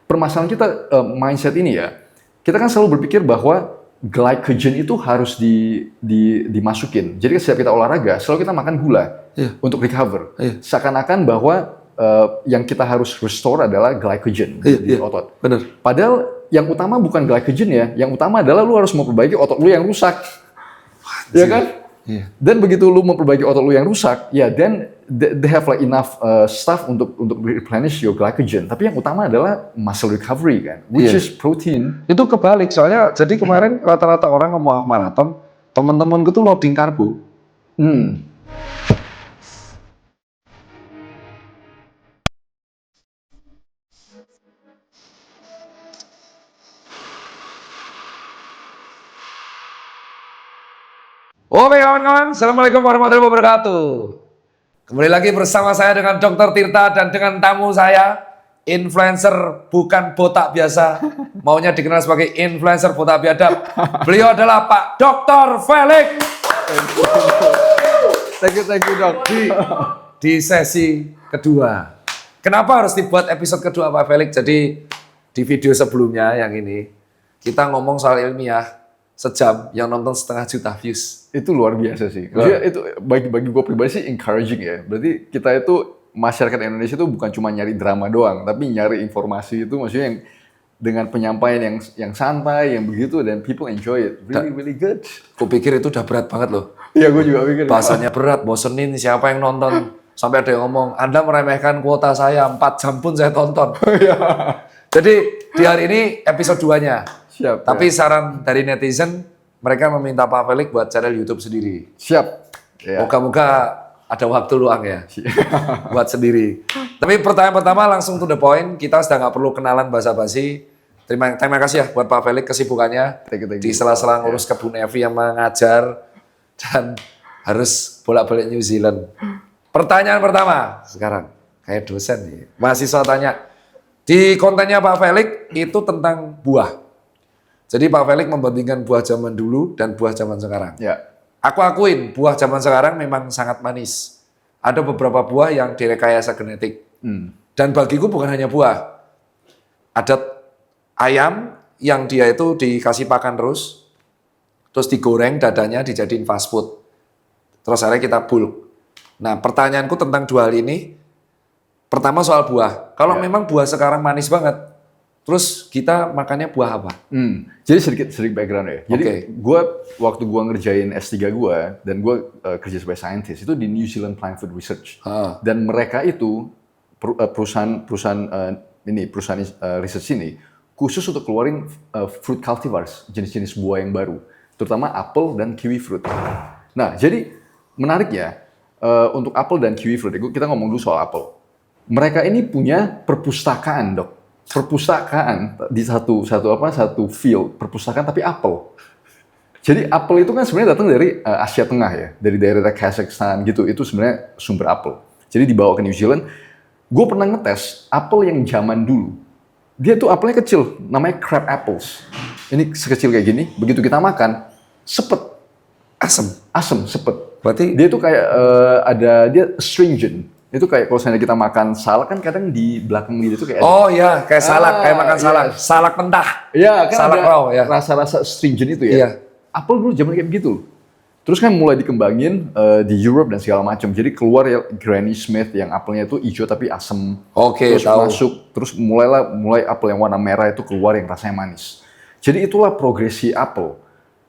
permasalahan kita mindset ini ya, kita kan selalu berpikir bahwa glycogen itu harus dimasukin. Jadi setiap kita olahraga, selalu kita makan gula untuk recover. Seakan-akan bahwa yang kita harus restore adalah glycogen di otot. Benar. Padahal yang utama bukan glycogen ya, yang utama adalah lu harus memperbaiki otot lu yang rusak. Ya kan? Iya. Dan begitu lu memperbaiki otot lu yang rusak, ya then they have like enough stuff untuk replenish your glycogen. Tapi yang utama adalah muscle recovery kan, which is protein. Itu kebalik, soalnya jadi kemarin rata-rata orang ngomong maraton, teman-temanku tuh loading karbo. Oke kawan-kawan, Assalamualaikum warahmatullahi wabarakatuh. Kembali lagi bersama saya dengan Dr. Tirta dan dengan tamu saya, influencer bukan botak biasa, maunya dikenal sebagai influencer botak biadab. Beliau adalah Pak Dr. Felix. Thank you dok. Di sesi kedua. Kenapa harus dibuat episode kedua Pak Felix? Jadi di video sebelumnya yang ini, kita ngomong soal ilmiah, sejam yang nonton 1,5 juta views. Itu luar biasa sih. Maksudnya itu bagi gue pribadi sih encouraging ya. Berarti kita itu masyarakat Indonesia itu bukan cuma nyari drama doang, tapi nyari informasi itu maksudnya yang dengan penyampaian yang santai, yang begitu dan people enjoy it. Really good. Aku pikir itu udah berat banget loh. Iya, gue juga pikir. Bahasanya berat, bosenin siapa yang nonton. Sampai ada yang ngomong, Anda meremehkan kuota saya, 4 jam pun saya tonton. Jadi di hari ini episode 2-nya. Siap. Tapi saran dari netizen, mereka meminta Pak Felix buat channel YouTube sendiri. Siap. Ya. Moga-moga ada waktu luang ya, buat sendiri. Tapi pertanyaan pertama langsung to the point, kita sudah nggak perlu kenalan basa-basi. Terima kasih ya buat Pak Felix kesibukannya. Thank you. Di sela-sela ngurus kebun Evi yang mengajar dan harus bolak-balik New Zealand. Pertanyaan pertama sekarang, kayak dosen nih, mahasiswa tanya. Di kontennya Pak Felix itu tentang buah. Jadi Pak Felix membandingkan buah zaman dulu dan buah zaman sekarang. Ya. Aku akuin buah zaman sekarang memang sangat manis. Ada beberapa buah yang direkayasa genetik. Dan bagiku bukan hanya buah. Ada ayam yang dia itu dikasih pakan terus digoreng dadanya dijadiin fast food. Terus akhirnya kita bulk. Nah pertanyaanku tentang dua hal ini, pertama soal buah. Kalau memang buah sekarang manis banget, terus kita makannya buah apa? Jadi sedikit background ya. Jadi waktu gue ngerjain S3 gue dan gue kerja sebagai scientist itu di New Zealand Plant Food Research. Dan mereka itu perusahaan research ini khusus untuk keluarin fruit cultivars, jenis-jenis buah yang baru, terutama apel dan kiwi fruit. Nah, jadi menarik ya untuk apel dan kiwi fruit. Kita ngomong dulu soal apel. Mereka ini punya perpustakaan, Dok. Perpustakaan di satu field perpustakaan tapi apel. Jadi apel itu kan sebenarnya datang dari Asia Tengah ya, dari daerah Kazakhstan gitu. Itu sebenarnya sumber apel. Jadi dibawa ke New Zealand. Gue pernah ngetes apel yang zaman dulu. Dia tuh apelnya kecil, namanya crab apples. Ini sekecil kayak gini. Begitu kita makan, sepet, asem, sepet. Berarti dia tuh kayak dia astringent. Itu kayak kalau misalnya kita makan salak kan kadang di belakang lidah itu kayak kayak salak, kayak makan salak, salak mentah. Iya, kan salak ada raw ya. Rasa-rasa astringent itu ya. Iya. Apel dulu zaman kayak begitu. Terus kan mulai dikembangin di Europe dan segala macam. Jadi keluar ya Granny Smith yang apelnya itu hijau tapi asem. Oke, terus tahu. Masuk, terus mulai apel yang warna merah itu keluar yang rasanya manis. Jadi itulah progresi apel.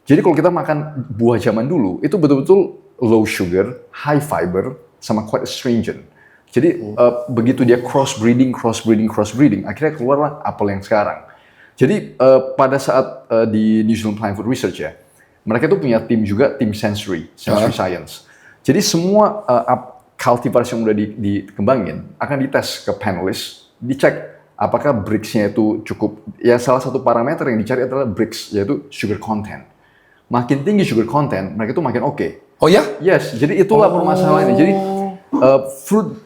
Jadi kalau kita makan buah zaman dulu itu betul-betul low sugar, high fiber, sama quite astringent. Jadi begitu dia crossbreeding, akhirnya keluarlah apel yang sekarang. Jadi pada saat di New Zealand Plant Food Research ya, mereka itu punya tim juga, tim sensory science. Jadi semua cultivars yang udah dikembangin akan dites ke panelis, dicek apakah Brix-nya itu cukup. Ya salah satu parameter yang dicari adalah Brix, yaitu sugar content. Makin tinggi sugar content, mereka itu makin oke. Oh ya? Yes, jadi itulah permasalahannya. Jadi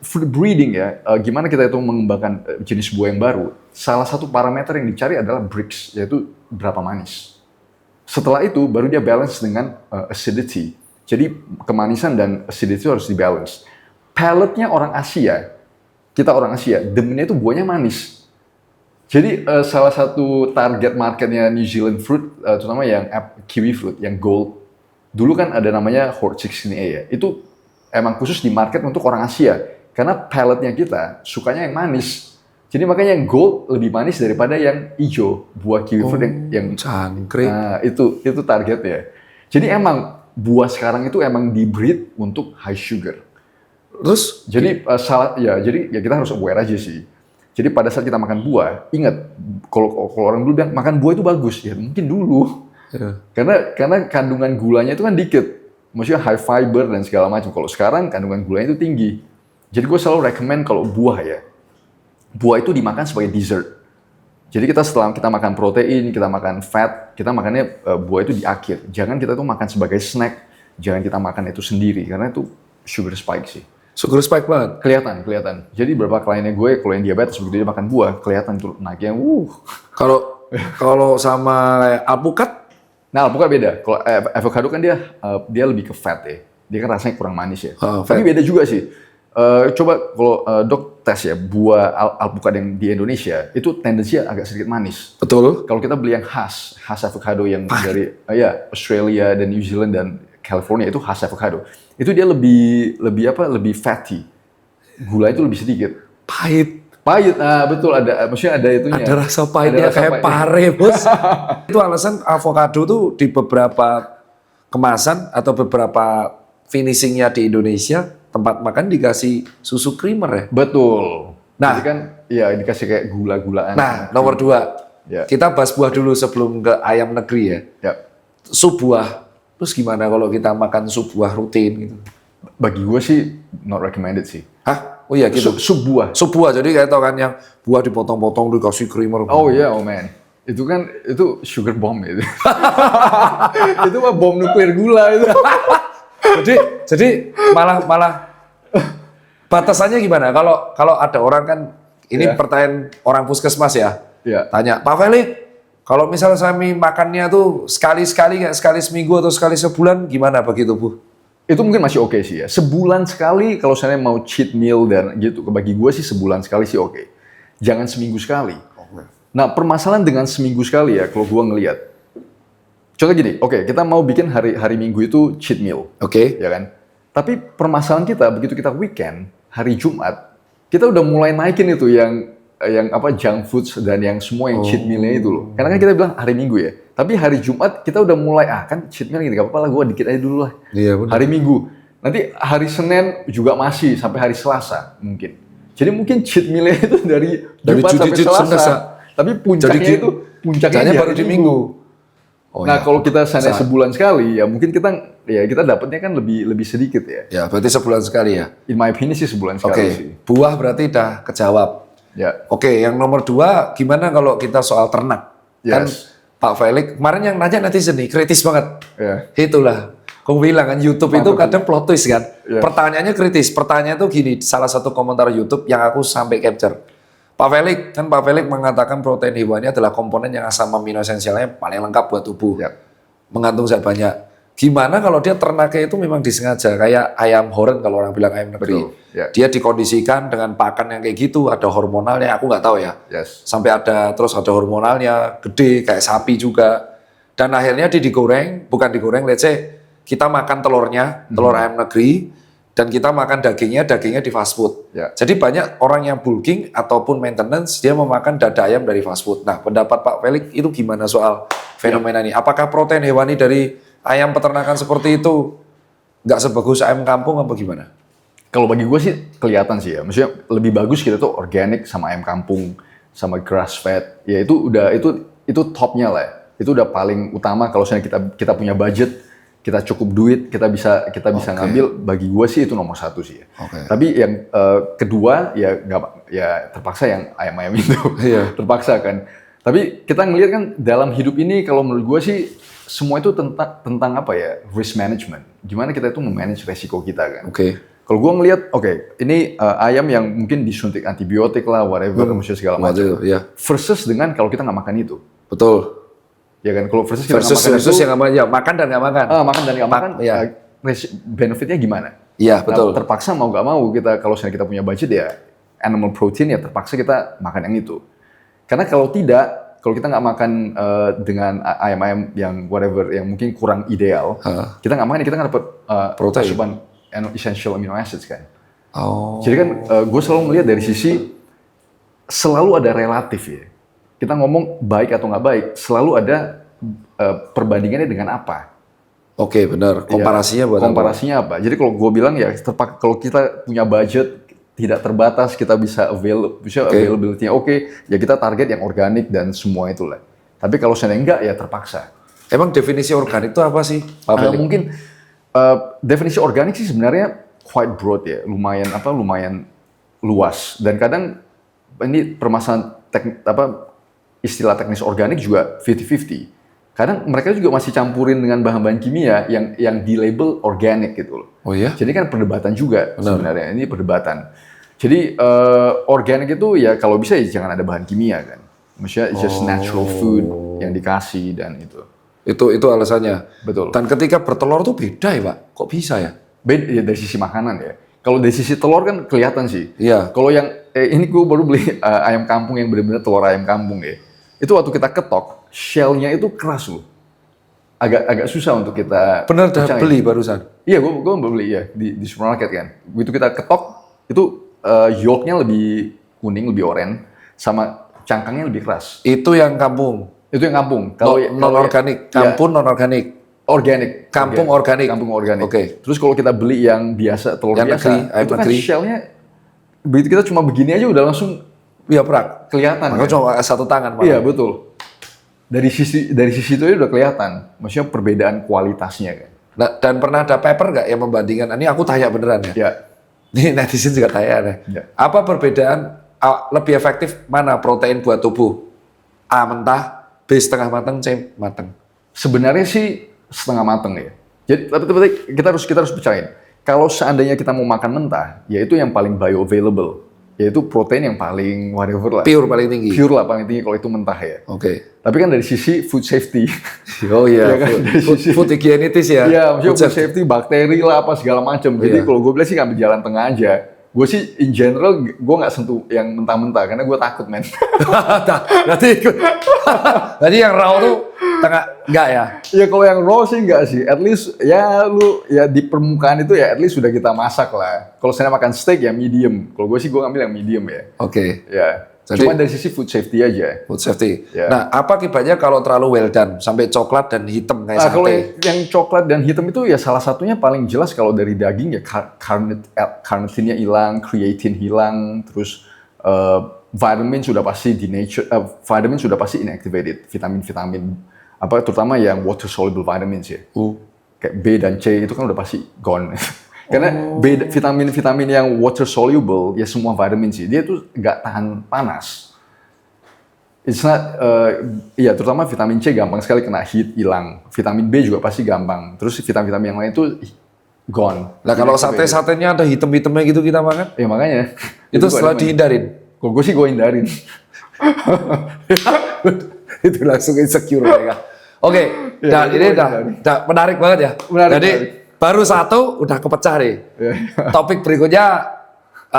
fruit breeding ya, gimana kita itu mengembangkan jenis buah yang baru, salah satu parameter yang dicari adalah Brix, yaitu berapa manis. Setelah itu baru dia balance dengan acidity. Jadi kemanisan dan acidity harus dibalance. Palate-nya orang Asia, kita orang Asia, demennya itu buahnya manis. Jadi salah satu target marketnya New Zealand fruit, terutama yang kiwi fruit, yang gold, dulu kan ada namanya Hort 16A ya. Itu emang khusus di market untuk orang Asia, karena paletnya kita sukanya yang manis. Jadi makanya yang gold lebih manis daripada yang hijau, buah kiwi fruit yang Cangkrik. nah, itu targetnya. Jadi emang buah sekarang itu emang di-breed untuk high sugar. Terus Jadi jadi kita harus aware aja sih. Jadi pada saat kita makan buah, ingat kalau orang dulu bilang makan buah itu bagus, ya mungkin dulu. ya. Karena kandungan gulanya itu kan dikit. Maksudnya high fiber dan segala macam. Kalau sekarang kandungan gulanya itu tinggi. Jadi gue selalu recommend kalau buah ya, buah itu dimakan sebagai dessert. Jadi setelah kita makan protein, kita makan fat, kita makannya buah itu di akhir. Jangan kita tuh makan sebagai snack, jangan kita makan itu sendiri, karena itu sugar spike sih. Sugar spike banget. Kelihatan. Jadi beberapa kliennya gue, kalau yang diabetes, begitu dia makan buah, kelihatan tuh naiknya, Kalau sama kayak alpukat, Nah, alpukat beda. Kalau avocado kan dia lebih ke fat ya. Dia kan rasanya kurang manis ya. Tapi fat. beda juga sih. Coba kalau dok tes ya, buah alpukat yang di Indonesia, itu tendensinya agak sedikit manis. betul. Kalau kita beli yang khas avocado yang dari Australia dan New Zealand dan California, itu khas avocado. Itu dia lebih fatty. Gula itu lebih sedikit. Pahit, betul, maksudnya ada itunya. Ada rasa pahitnya kayak pare, bos. Itu alasan avocado tuh di beberapa kemasan atau beberapa finishingnya di Indonesia, tempat makan dikasih susu creamer ya. Betul. Nah, jadi kan ya dikasih kayak gula-gulaan. Nah, nomor 2. Ya. Kita bahas buah dulu sebelum ke ayam negeri ya. Ya. Sup buah. Terus gimana kalau kita makan sup buah rutin gitu? Bagi gue sih not recommended sih. Hah? Oh iya gitu. Sup buah. Sup buah, jadi kayak tau kan yang buah dipotong-potong dikasih creamer. Oh iya, oh man. Itu sugar bomb itu. Itu mah bom nuklir gula itu. jadi malah batasannya gimana? Kalau ada orang kan ini pertanyaan orang puskesmas ya. Iya. Tanya, Pak Felix, kalau misalnya kami makannya tuh sekali-sekali kayak sekali seminggu atau sekali sebulan gimana begitu, Bu? Itu mungkin masih oke sih ya. Sebulan sekali kalau saya mau cheat meal dan gitu, bagi gue sih sebulan sekali sih oke. Jangan seminggu sekali. Nah, permasalahan dengan seminggu sekali ya, kalau gue ngelihat. Contoh gini, oke, kita mau bikin hari Minggu itu cheat meal. Oke. Ya kan? Tapi permasalahan kita, begitu kita weekend, hari Jumat, kita udah mulai naikin itu yang junk foods dan yang semua yang cheat meal-nya itu loh. Karena kan kita bilang hari Minggu ya. Tapi hari Jumat kita udah mulai, kan cheat meal gini, gak apa-apa lah, gue dikit aja dulu lah. Iya, benar. Hari Minggu. Nanti hari Senin juga masih, sampai hari Selasa mungkin. Jadi mungkin cheat meal-nya itu dari Jumat sampai Selasa. Tapi puncaknya baru di Minggu. Nah, kalau kita sana sebulan sekali, ya mungkin kita dapatnya kan lebih sedikit ya. Ya, berarti sebulan sekali ya. In my opinion sih sebulan sekali sih. Buah berarti udah kejawab. Ya. Oke, yang nomor 2, gimana kalau kita soal ternak? Kan Yes. Pak Felix, kemarin yang nanya netizen nih, kritis banget. Ya. Itulah, aku bilang kan YouTube itu kadang plot twist kan. Ya. Pertanyaannya kritis, pertanyaan tuh gini, salah satu komentar YouTube yang aku sampai capture. Pak Felix mengatakan protein hewani adalah komponen yang asam amino esensialnya paling lengkap buat tubuh. Ya. Mengandung zat banyak. Gimana kalau dia ternaknya itu memang disengaja, kayak ayam horen kalau orang bilang ayam negeri. Betul, ya. Dia dikondisikan dengan pakan yang kayak gitu, ada hormonalnya, aku nggak tahu ya. Yes. Sampai terus ada hormonalnya, gede, kayak sapi juga. Dan akhirnya dia bukan digoreng, let's say, kita makan telurnya, telur ayam negeri, dan kita makan dagingnya di fast food. Ya. Jadi banyak orang yang bulking ataupun maintenance, dia memakan dada ayam dari fast food. Nah, pendapat Pak Felix itu gimana soal fenomena ini? Apakah protein hewani dari ayam peternakan seperti itu nggak sebagus ayam kampung apa gimana? Kalau bagi gue sih kelihatan sih ya. Maksudnya lebih bagus kita tuh organik sama ayam kampung, sama grass fed. Ya itu topnya lah. Itu udah paling utama kalau misalnya kita punya budget, kita cukup duit, kita bisa ngambil. Bagi gue sih itu nomor 1 sih ya. Tapi yang kedua ya terpaksa yang ayam-ayam itu. Iya. Terpaksa kan. Tapi kita ngelihat kan dalam hidup ini kalau menurut gue sih semua itu tentang apa ya, risk management. Gimana kita itu memanage resiko kita kan. Kalau gue ngelihat, ini ayam yang mungkin disuntik antibiotik lah, whatever, segala macam. Versus dengan kalau kita nggak makan itu. Betul. Ya kan, kalau versus kita nggak makan itu. Yang makan dan nggak makan. Makan dan nggak makan, benefitnya gimana? Iya, betul. Nah, terpaksa mau nggak mau kalau misalnya kita punya budget ya, animal protein ya terpaksa kita makan yang itu. Karena kalau tidak, kalau kita nggak makan dengan ayam-ayam yang whatever, yang mungkin kurang ideal, kita nggak makan, kita nggak dapat Protein. asupan essential amino acids kan. Oh. Jadi kan gue selalu melihat dari sisi selalu ada relatif ya. Kita ngomong baik atau nggak baik, selalu ada perbandingannya dengan apa. Oke, benar. Komparasinya buat Komparasinya apa? Jadi kalau gue bilang ya, kalau kita punya budget tidak terbatas, kita bisa availability-nya oke, ya kita target yang organik dan semua itulah. Tapi kalau seandainya enggak, ya terpaksa. Emang definisi organik itu apa sih, Pak Felix? Mungkin definisi organik sih sebenarnya quite broad ya, lumayan luas. Dan kadang ini permasalahan istilah teknis organik juga 50-50. Kadang mereka juga masih campurin dengan bahan-bahan kimia yang di label organik gitu loh. Oh iya? Jadi kan perdebatan juga sebenarnya, ini perdebatan. Jadi organik itu ya kalau bisa ya jangan ada bahan kimia kan. Maksudnya just natural food yang dikasih dan itu. Itu alasannya. Betul. Dan ketika bertelur tuh beda ya, Pak? Kok bisa ya? Beda ya dari sisi makanan ya. Kalau dari sisi telur kan kelihatan sih. Iya. Kalau yang ini gue baru beli ayam kampung yang benar-benar telur ayam kampung ya. Itu waktu kita ketok, shell-nya itu keras loh. Agak susah untuk kita Bener dah percaya. beli barusan? Iya, gue beli ya di supermarket kan. Begitu kita ketok, itu yolknya lebih kuning, lebih oranye, sama cangkangnya lebih keras. Itu yang kampung? Itu yang kampung. Non-organik? Kampung non-organik? Organik. Kampung organik? Kampung organik. Oke. Terus kalau kita beli yang biasa, telur Yang biasa, negeri, ayam itu kan negeri. shell-nya, begitu kita cuma begini aja udah langsung Iya, Prak. kelihatan. Maka Kan? cuma satu tangan, Pak. Iya, betul. Dari sisi itu aja udah kelihatan. Maksudnya perbedaan kualitasnya kan. Nah, dan pernah ada paper nggak yang membandingkan? Ini aku tanya beneran ya. Ya. Ini netizen juga tanya nih. Ya. Apa perbedaan lebih efektif mana protein buat tubuh? A mentah, B setengah matang, C matang. Sebenarnya sih setengah mateng ya. Jadi tapi kita harus percayain. Kalau seandainya kita mau makan mentah, yaitu yang paling bioavailable, yaitu protein yang paling whatever lah. Pure paling tinggi. Pure lah paling tinggi kalau itu mentah ya. Oke. Tapi kan dari sisi food safety. Oh iya, Ya kan, dari sisi- food hygienitis ya. Iya, maksudnya Food food safety, bakteri lah apa segala macam. Jadi Iya. kalau gue bilang sih ngambil jalan tengah aja. Gue sih in general gue nggak sentuh yang mentah-mentah karena gue takut men. Berarti yang raw tuh tengah enggak ya? Ya kalau yang raw sih enggak sih. At least ya lu ya di permukaan itu ya at least sudah kita masak lah. Kalau saya makan steak ya medium. Kalau gue sih gue ngambil yang medium ya. Oke. Ya. Jadi- Cuma dari sisi food safety aja. Food safety. Ya. Nah, apa akibatnya kalau terlalu well done sampai coklat dan hitam kayak Nah, kalau sate? yang coklat dan hitam itu ya salah satunya paling jelas kalau dari daging ya carnitinnya hilang, creatine hilang, terus vitamin sudah pasti vitamin sudah pasti inactivated, vitamin apa terutama yang water soluble vitamins ya. Kayak B dan C itu kan udah pasti gone. Karena vitamin yang water soluble ya semua vitamin sih dia tuh nggak tahan panas. It's not, ya terutama vitamin C gampang sekali kena heat hilang. Vitamin B juga pasti gampang. Terus vitamin-vitamin yang lain itu gone. Nah, kalau sate-satenya ada hitam-hitamnya gitu kita makan, Ya makanya. itu setelah dihindarin. Kalau gue sih gue hindarin. Itu langsung insecure mereka. Oke, Ya, dan ini udah menarik banget ya. Menarik, Jadi menarik. baru satu udah kepecah nih. Ya. Topik berikutnya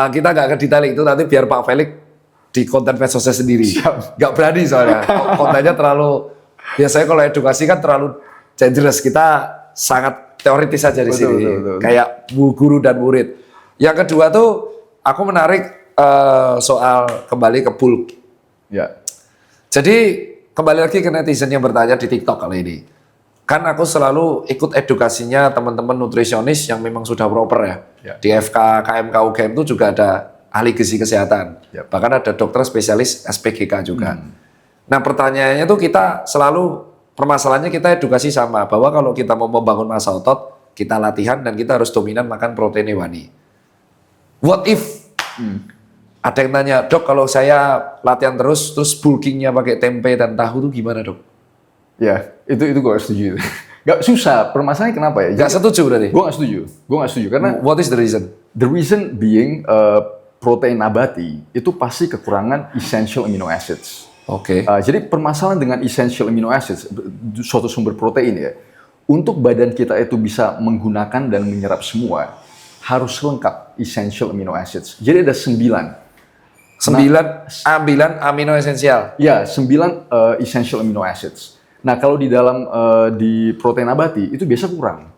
kita nggak ke detail itu nanti biar Pak Felix di konten medsosnya sendiri. Siap. Nggak berani soalnya kontennya terlalu. Biasanya kalau edukasi kan terlalu dangerous. Kita sangat teoritis saja di sini. Betul. Kayak guru dan murid. Yang kedua tuh aku menarik soal kembali ke bulk. Ya. Jadi kembali lagi ke netizen yang bertanya di TikTok kali ini. Kan aku selalu ikut edukasinya teman-teman nutrisionis yang memang sudah proper ya. Ya. Di FK, KMK, UGM itu juga ada ahli gizi kesehatan. Ya. Bahkan ada dokter spesialis SPGK juga. Nah pertanyaannya tuh kita selalu, permasalahannya kita edukasi sama. Bahwa kalau kita mau membangun massa otot, kita latihan dan kita harus dominan makan protein hewani. What if ada yang tanya, dok kalau saya latihan terus bulkingnya pakai tempe dan tahu tuh gimana dok? Ya, itu gue gak setuju. Gak susah. Permasalahannya kenapa ya? Gak setuju berarti? Gue gak setuju. Karena What is the reason? the reason being protein nabati itu pasti kekurangan essential amino acids. Oke. Jadi permasalahan dengan essential amino acids, suatu sumber protein ya, untuk badan kita itu bisa menggunakan dan menyerap semua, harus lengkap essential amino acids. Jadi ada 9. 9 amino esensial. Ya, 9 essential amino acids. Nah, kalau di dalam di protein nabati itu biasa kurang.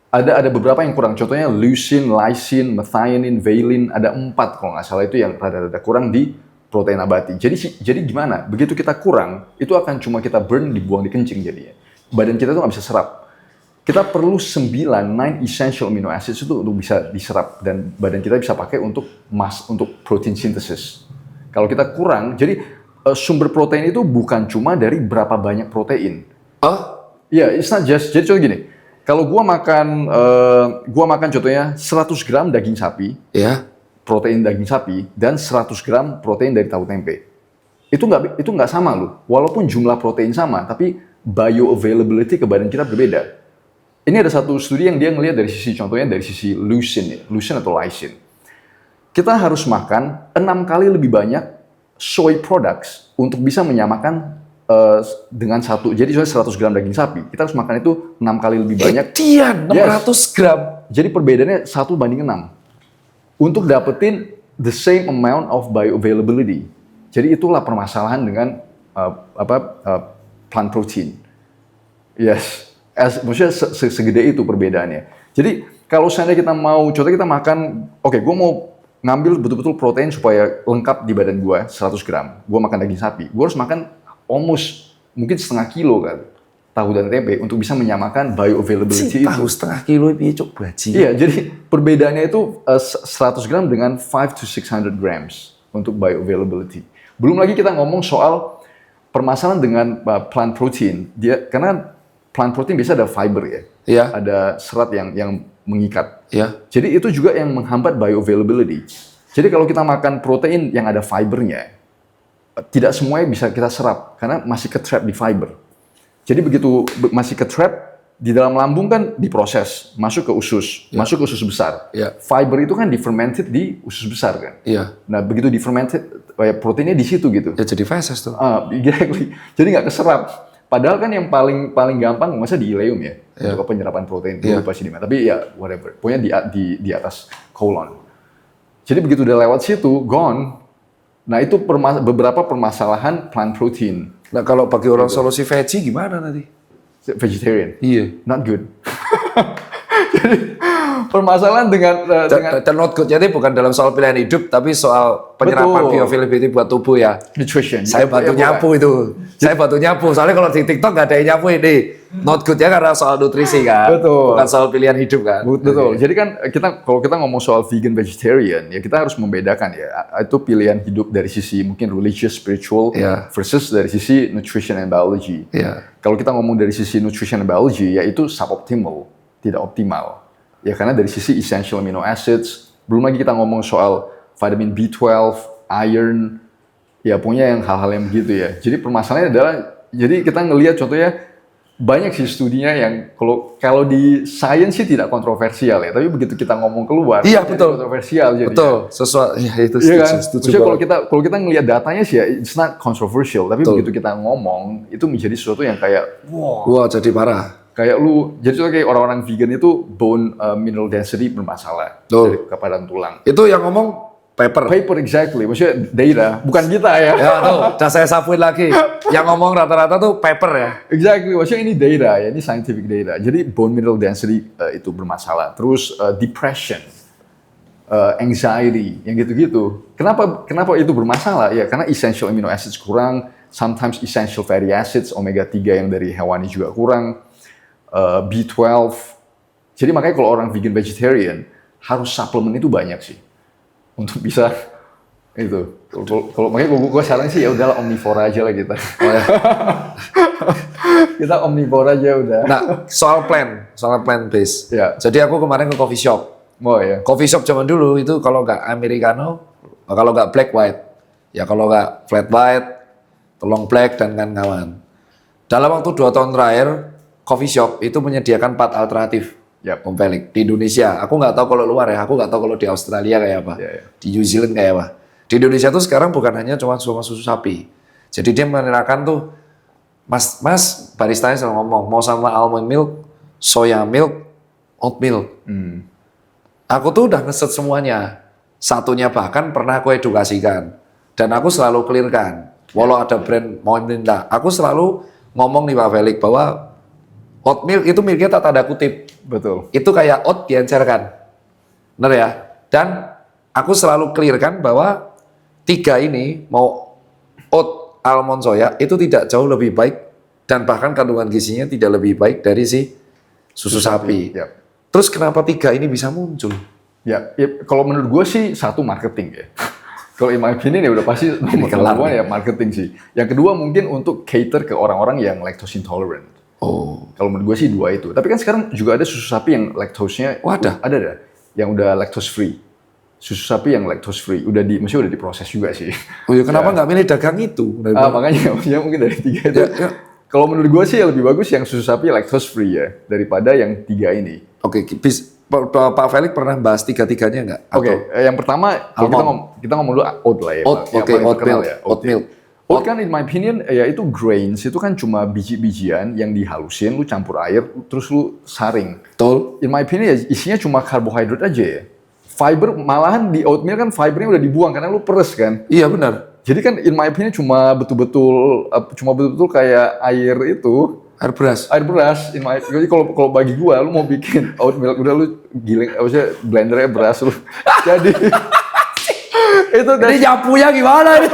Ada beberapa yang kurang. Contohnya leucine, lysine, methionine, valine, ada 4 kalau nggak salah itu yang rada-rada kurang di protein nabati. Jadi gimana? Begitu kita kurang, itu akan cuma kita burn, dibuang di kencing jadinya. Badan kita tuh nggak bisa serap. Kita perlu 9 essential amino acids itu untuk bisa diserap dan badan kita bisa pakai untuk protein synthesis. Kalau kita kurang, jadi sumber protein itu bukan cuma dari berapa banyak protein. Oh, Ya, it's not just. Jadi contoh gini, kalau gua makan contohnya 100 gram daging sapi, ya. protein daging sapi dan 100 gram protein dari tahu tempe. Itu nggak sama loh. Walaupun jumlah protein sama, tapi bioavailability ke badan kita berbeda. Ini ada satu studi yang dia ngelihat dari sisi contohnya dari sisi leucine atau lysine. Kita harus makan 6 kali lebih banyak soy products untuk bisa menyamakan dengan satu. Jadi 100 gram daging sapi, kita harus makan itu 6 kali lebih banyak. Dian, 600 gram. Jadi perbedaannya 1:6. Untuk dapetin the same amount of bioavailability. Jadi itulah permasalahan dengan plant protein. Yes. Maksudnya segede itu perbedaannya. Jadi kalau seandainya kita mau, contohnya kita makan, gue mau ngambil betul-betul protein supaya lengkap di badan gue 100 gram. Gue makan daging sapi. Gue harus makan almost mungkin setengah kilo kan tahu dan tempe untuk bisa menyamakan bioavailability itu. Tahu setengah kilo itu cok baji. Iya, jadi perbedaannya itu 100 gram dengan 5 to 600 grams untuk bioavailability. Belum lagi kita ngomong soal permasalahan dengan plant protein. Karena plant protein biasa ada fiber ya. Iya. Ada serat yang mengikat. Iya. Jadi itu juga yang menghambat bioavailability. Jadi kalau kita makan protein yang ada fibernya, tidak semuanya bisa kita serap karena masih ke-trap di fiber. Jadi begitu masih ke-trap di dalam lambung kan diproses, masuk ke usus, masuk ke usus besar. Ya. Fiber itu kan difermented di usus besar kan. Iya. Nah begitu difermented, proteinnya di situ gitu. Ya jadi feses tuh. Exactly. Jadi nggak keserap. Padahal kan yang paling gampang masa di ileum ya, untuk penyerapan protein. Gue lupa sih di mana. Tapi ya whatever. Pokoknya di atas colon. Jadi begitu udah lewat situ, gone. Nah itu beberapa permasalahan plant protein. Nah kalau bagi orang solusi veggie gimana nanti? Vegetarian. Iya. Not good. Jadi permasalahan dengan Dan not good jadi bukan dalam soal pilihan hidup, tapi soal penyerapan bioavailability buat tubuh ya. Nutrition. Saya bantu nyapu itu. Saya bantu nyapu. Soalnya kalau di TikTok nggak ada yang nyapu ini. Not good ya karena soal nutrisi kan. Betul. Bukan soal pilihan hidup kan. Betul. Jadi kan kalau kita ngomong soal vegan vegetarian ya kita harus membedakan ya. Itu pilihan hidup dari sisi mungkin religious spiritual versus dari sisi nutrition and biology. Kalau kita ngomong dari sisi nutrition and biology ya itu suboptimal, tidak optimal. Ya karena dari sisi essential amino acids, belum lagi kita ngomong soal vitamin B12, iron, ya pokoknya yang hal-hal yang begitu ya. Jadi permasalahannya adalah, jadi kita ngelihat contohnya banyak sih studinya yang kalau di science sih tidak kontroversial ya, tapi begitu kita ngomong keluar, betul, kontroversial jadi. Betul, sesuatu ya itu iya kan? setuju. Kalau kita ngelihat datanya sih ya, it's not controversial, tapi begitu kita ngomong itu menjadi sesuatu yang kayak wah jadi parah. Kayak jadi contoh kayak orang-orang vegan itu bone mineral density bermasalah dari kepadatan tulang. Itu yang ngomong paper, exactly. Maksudnya data, bukan kita ya. Ya tuh, udah saya sapuin lagi. Yang ngomong rata-rata tuh paper ya. Exactly, maksudnya ini data ya, ini scientific data. Jadi bone mineral density itu bermasalah. Terus depression, anxiety, yang gitu-gitu. Kenapa itu bermasalah? Ya karena essential amino acids kurang, sometimes essential fatty acids, omega 3 yang dari hewani juga kurang. B12. Jadi makanya kalau orang vegan vegetarian harus suplemen itu banyak sih untuk bisa itu. Kalau makanya gue saran sih ya udahlah omnivora aja lah kita. Kita omnivora aja udah. Nah soal plant based. Ya. Jadi aku kemarin ke coffee shop. Oh ya. Coffee shop zaman dulu itu kalau nggak americano, kalau nggak black white, ya kalau nggak flat white, long black dan kawan-kawan. Dalam waktu 2 tahun terakhir coffee shop itu menyediakan 4 alternatif Om Felix di Indonesia. Aku nggak tahu kalau luar ya, aku nggak tahu kalau di Australia kayak apa, di New Zealand kayak apa. Di Indonesia tuh sekarang bukan hanya cuma susu sapi. Jadi dia menerapkan tuh, mas baristanya selalu ngomong mau sama almond milk, soya milk, oat milk. Aku tuh udah ngeset semuanya. Satunya bahkan pernah aku edukasikan. Dan aku selalu clearkan. Walau ada brand mau minta, aku selalu ngomong nih Pak Felix bahwa oatmeal itu miliknya tak tanda kutip. Betul. Itu kayak oat diencerkan. Benar ya? Dan aku selalu clearkan bahwa 3 ini, mau oat, almond, soya, itu tidak jauh lebih baik dan bahkan kandungan gizinya tidak lebih baik dari si susu sapi. Ya. Terus kenapa 3 ini bisa muncul? Ya, kalau menurut gue sih satu marketing ya. Kalau in my opinion ya udah pasti nomor 1 ya marketing sih. Yang kedua mungkin untuk cater ke orang-orang yang lactose intolerant. Oh, Kalau menurut gue sih 2 itu. Tapi kan sekarang juga ada susu sapi yang laktosnya ada dah. Yang udah lactose free. Susu sapi yang lactose free maksudnya udah diproses juga sih. oh ya kenapa nggak milih dagang itu? Makanya maksudnya mungkin dari 3 itu. Kalau menurut gue sih lebih bagus yang susu sapi lactose free ya daripada yang 3 ini. Oke, Pak Felix pernah bahas 3-3-nya nggak? Oke, yang pertama kita ngomong dulu oat lah ya. Oat, oke, oatmeal. Oatmeal. Oat kan in my opinion ya itu grains, itu kan cuma biji-bijian yang dihalusin, lu campur air, terus lu saring. Betul. In my opinion ya isinya cuma karbohidrat aja ya. Fiber, malahan di oatmeal kan fibernya udah dibuang karena lu peres kan. Iya benar. Jadi kan in my opinion cuma betul-betul kayak air itu. Air beras. Air beras, jadi kalau bagi gua, lu mau bikin oatmeal, udah lu giling, maksudnya blendernya beras lu. Jadi itu Jadi nyapunya gimana nih?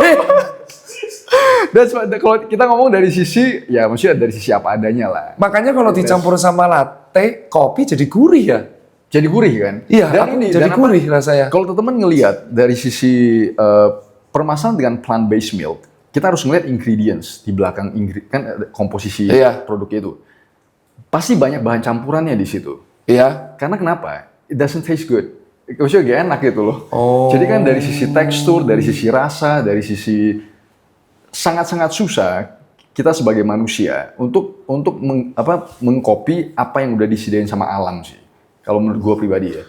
kalau kita ngomong dari sisi, ya maksudnya dari sisi apa adanya lah. Makanya kalau dicampur sama latte, kopi jadi gurih ya? Jadi gurih kan? Iya, jadi gurih rasanya. Kalau teman-teman ngelihat dari sisi permasalahan dengan plant-based milk, kita harus ngelihat ingredients di belakang kan komposisi produknya itu. Pasti banyak bahan campurannya di situ. Iya. Karena kenapa? It doesn't taste good. Maksudnya gak enak gitu loh. Oh. Jadi kan dari sisi tekstur, dari sisi rasa, dari sisi sangat-sangat susah kita sebagai manusia untuk mengcopy apa yang udah disediain sama alam sih. Kalau menurut gue pribadi ya.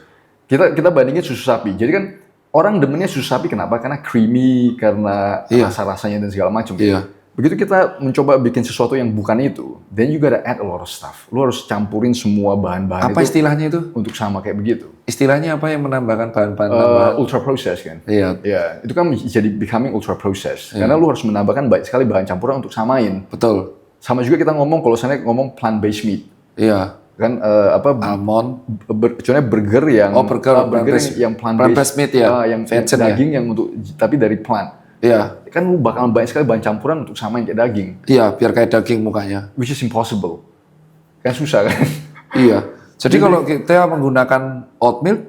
Kita bandingin susu sapi. Jadi kan orang demennya susu sapi kenapa? Karena creamy, karena rasa-rasanya dan segala macam. Iya. Begitu kita mencoba bikin sesuatu yang bukan itu, then you gotta add a lot of stuff. Lu harus campurin semua bahan-bahan Apa istilahnya itu? untuk sama kayak begitu. Istilahnya apa yang menambahkan bahan-bahan tambahan? Ultra process kan? Iya. Ya, itu kan jadi becoming ultra process. Karena lu harus menambahkan banyak sekali bahan campuran untuk samain. Betul. Sama juga kita ngomong kalau misalnya ngomong plant-based meat. Iya. Kan Almond. Contohnya burger yang yang plant-based meat ya. Yang daging yang untuk tapi dari plant. Iya. Kan lu bakal banyak sekali bahan campuran untuk samain kayak daging. Iya, biar kayak daging mukanya. Which is impossible. Kan susah kan? Iya. Jadi kalau kita menggunakan oatmeal,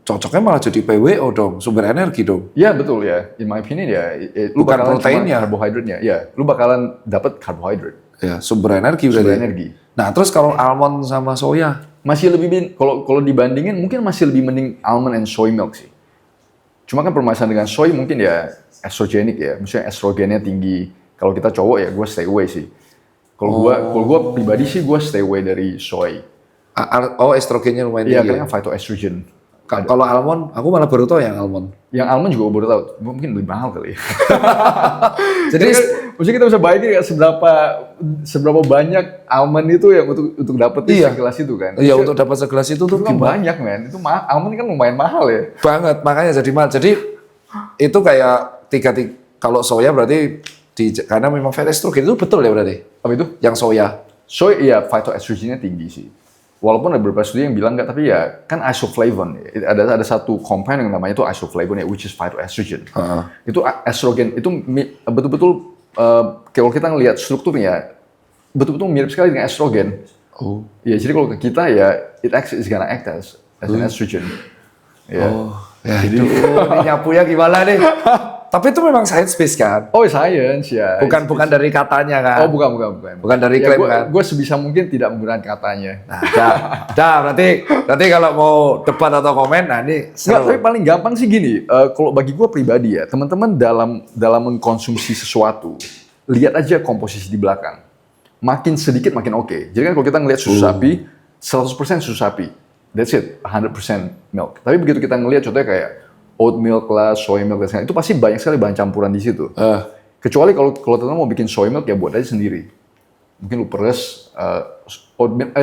cocoknya malah jadi PWO dong, sumber energi dong. Iya betul ya. In my opinion ya, lu Bukan bakalan proteinnya. Karbohidratnya. Ya, lu bakalan dapat karbohidrat. Ya, sumber energi Sumber berarti. energi. Nah, terus kalau almond sama soya, Masih lebih kalau dibandingin mungkin masih lebih mending almond and soy milk sih. Cuma kan permasalahan dengan soy mungkin ya estrogenik ya, maksudnya estrogennya tinggi. Kalau kita cowok ya gue stay away sih. Kalau gua pribadi sih gue stay away dari soy. estrogennya lumayan Iya, tinggi. karena phytoestrogen. Kalau almond, aku malah baru tahu yang almond. Yang almond juga gue baru tahu, mungkin lebih mahal kali ya. Jadi maksudnya kita bisa bayangin ya seberapa banyak almond itu yang untuk dapetin segelas itu kan. Iya, untuk dapat segelas itu tuh Itu kan banyak men, itu almond kan lumayan mahal ya. banget, makanya jadi mahal. Jadi itu kayak kalau soya berarti karena memang fat estrogen itu betul ya berarti. Apa itu? Yang soya. Soy iya phytoestrogennya tinggi sih. Walaupun ada beberapa studi yang bilang enggak, tapi ya kan isoflavone. Ada satu compound yang namanya itu isoflavone, which is phytoestrogen. Itu estrogen, itu betul-betul kalau kita ngelihat strukturnya, betul-betul mirip sekali dengan estrogen. Oh. Ya, jadi kalau ke kita ya, it's gonna act as an estrogen. Ya. Oh, ya jadi ini nyapunya gimana nih? Tapi itu memang science based kan? Oh, science ya. Bukan dari katanya kan? Oh, bukan. Bukan dari klaim kan? Gue sebisa mungkin tidak menggunakan katanya. Nah, berarti kalau mau debat atau komen, nah ini Nggak, tapi paling gampang sih gini, kalau bagi gue pribadi ya, teman-teman dalam mengkonsumsi sesuatu, lihat aja komposisi di belakang. Makin sedikit makin oke. Jadi kan kalau kita ngelihat susu sapi, 100% susu sapi. That's it, 100% milk. Tapi begitu kita ngelihat contohnya kayak oat milk lah, soy milk dan segala, itu pasti banyak sekali bahan campuran di situ. Kecuali kalau teman-teman mau bikin soy milk ya buat aja sendiri. Mungkin lu peres,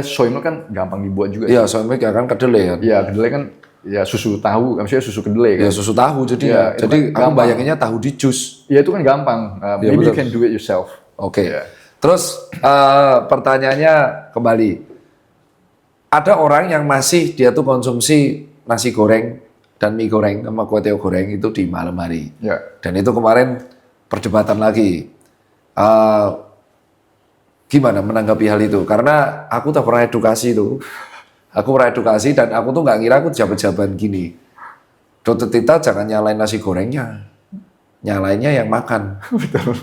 soy milk kan gampang dibuat juga. Iya, soy milk ya kan kedelai kan? Iya, kedelai kan ya susu tahu, maksudnya susu kedelai Ya kan. susu tahu jadi Ya, itu jadi kan aku gampang. bayanginnya tahu di jus. Ya itu kan gampang. Ya, Maybe you betul. can do it yourself. Oke. Ya. Terus pertanyaannya kembali. Ada orang yang masih dia tuh konsumsi nasi goreng dan mie goreng sama kue teo goreng itu di malam hari. Ya. Dan itu kemarin perdebatan lagi. Gimana menanggapi hal itu? Karena aku tak pernah edukasi itu. Aku pernah edukasi dan aku tuh nggak ngira aku jabat-jaban gini. Dokter Tita jangan nyalain nasi gorengnya. Nyalainnya yang makan. Betul.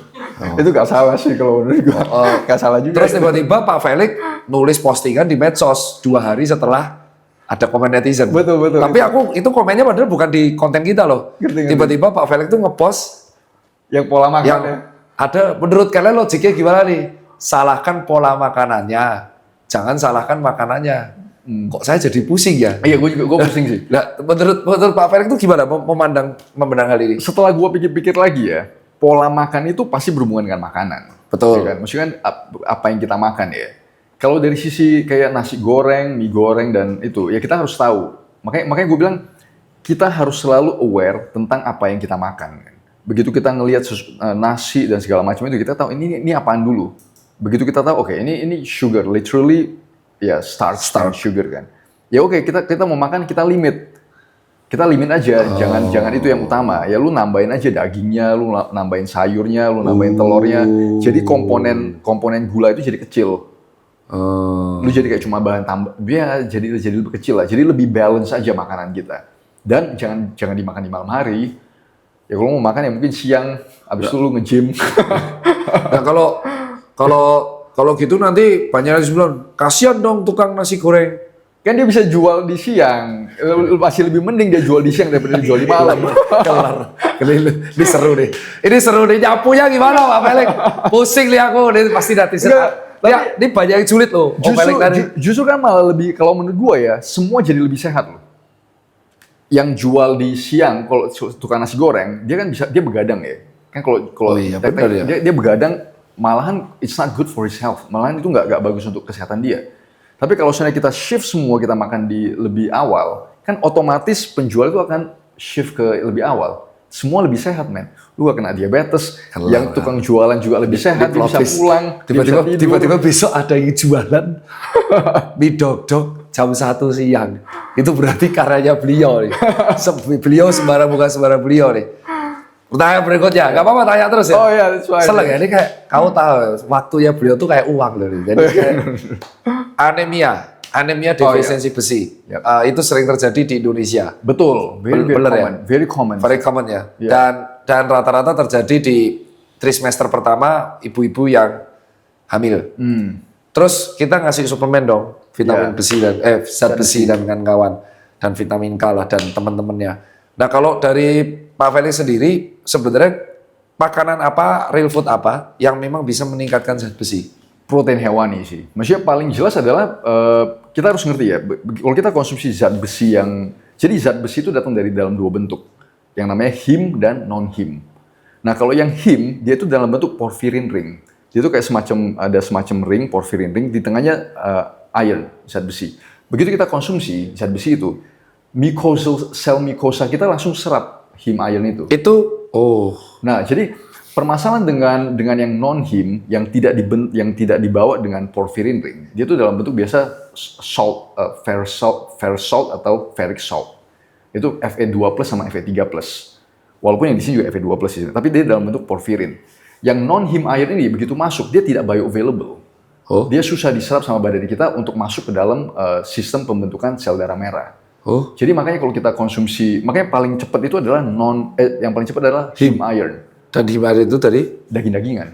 Itu gak salah sih kalau menurut gue. Gak salah juga. Terus tiba-tiba Pak Felix nulis postingan di medsos 2 hari setelah ada komen netizen. Betul. Tapi aku itu komennya padahal bukan di konten kita loh. Ngerti. Tiba-tiba Pak Felix tuh ngepost Yang pola makan yang ya. ada, menurut kalian logiknya gimana nih? Salahkan pola makanannya, jangan salahkan makanannya. Kok saya jadi pusing ya? Iya, gue pusing sih. Nah, menurut Pak Felix itu gimana memandang hal ini? Setelah gue pikir-pikir lagi ya, pola makan itu pasti berhubungan dengan makanan. Betul. Ya kan? Maksudnya kan apa yang kita makan ya. Kalau dari sisi kayak nasi goreng, mie goreng dan itu, ya kita harus tahu. Makanya gue bilang kita harus selalu aware tentang apa yang kita makan. Begitu kita ngelihat nasi dan segala macam itu, kita tahu ini apaan dulu. Begitu kita tahu, oke, ini sugar, literally ya starch sugar kan. Ya oke, kita mau makan kita limit. Kita limit aja, jangan itu yang utama. Ya lu nambahin aja dagingnya, lu nambahin sayurnya, lu nambahin telurnya. Jadi komponen gula itu jadi kecil. Lu jadi kayak cuma bahan tambah, ya jadi lebih kecil lah. Jadi lebih balance aja makanan kita. Dan jangan dimakan di malam hari. Ya kalau mau makan ya mungkin siang, abis itu lu nge-gym. Nah kalau gitu nanti banyak yang bilang, kasihan dong tukang nasi goreng. Kan dia bisa jual di siang, masih lebih mending dia jual di siang daripada dia jual di malam. Kelar. Ini seru nih. Ini seru nih, nyapunya gimana Pak Felix? Pusing nih aku, ini pasti netizen. Ya, ini banyak yang sulit loh. Justru kan malah lebih, kalau menurut gua ya, semua jadi lebih sehat loh. Yang jual di siang, kalau tukang nasi goreng, dia kan bisa, dia begadang ya. Kan kalau iya, benar ya. dia begadang, malahan it's not good for his health. Malahan itu nggak bagus untuk kesehatan dia. Tapi kalau misalnya kita shift semua, kita makan di lebih awal, kan otomatis penjual itu akan shift ke lebih awal. Semua lebih sehat, men. Lu gak kena diabetes, yang tukang jualan juga lebih sehat, dia bisa pulang, tiba-tiba besok ada yang jualan mie dok-dok jam 1 siang. Itu berarti karyanya beliau nih. Beliau bukan sembarang beliau nih. Pertanyaan berikutnya, nggak apa-apa tanya terus ya. Oh iya, that's fine. Seneng ya, ini kayak kamu tahu waktunya beliau tuh kayak uang loh. Jadi kayak anemia defisiensi besi. Yep. Itu sering terjadi di Indonesia. Betul, very common. Very common ya. Yeah. Dan rata-rata terjadi di trimester pertama ibu-ibu yang hamil. Terus kita ngasih suplemen dong, vitamin besi dan zat besi dan kawan-kawan dan vitamin K lah dan teman-temannya. Nah kalau dari Pak Felix sendiri sebenarnya makanan apa, real food apa yang memang bisa meningkatkan zat besi? Protein hewani sih. Maksudnya paling jelas adalah kita harus ngerti ya. Kalau kita konsumsi zat besi jadi zat besi itu datang dari dalam 2 bentuk, yang namanya heme dan non heme. Nah kalau yang heme dia itu dalam bentuk porphyrin ring. Dia itu kayak ada semacam ring, porphyrin ring, di tengahnya iron, zat besi. Begitu kita konsumsi zat besi itu, sel mukosa kita langsung serap heme iron itu. Nah, jadi permasalahan dengan yang non heme yang tidak dibawa dengan porphyrin ring, dia itu dalam bentuk biasa salt, ferrous salt atau ferric salt. Itu Fe2+ sama Fe3+. Walaupun yang di sini juga Fe2+ sih, tapi dia dalam bentuk porphyrin. Yang non heme iron ini begitu masuk, dia tidak bioavailable. Dia susah diserap sama badan kita untuk masuk ke dalam sistem pembentukan sel darah merah. Jadi makanya kalau kita konsumsi, makanya paling cepat itu adalah yang paling cepat adalah heme iron. Dan heme iron itu tadi daging-dagingan.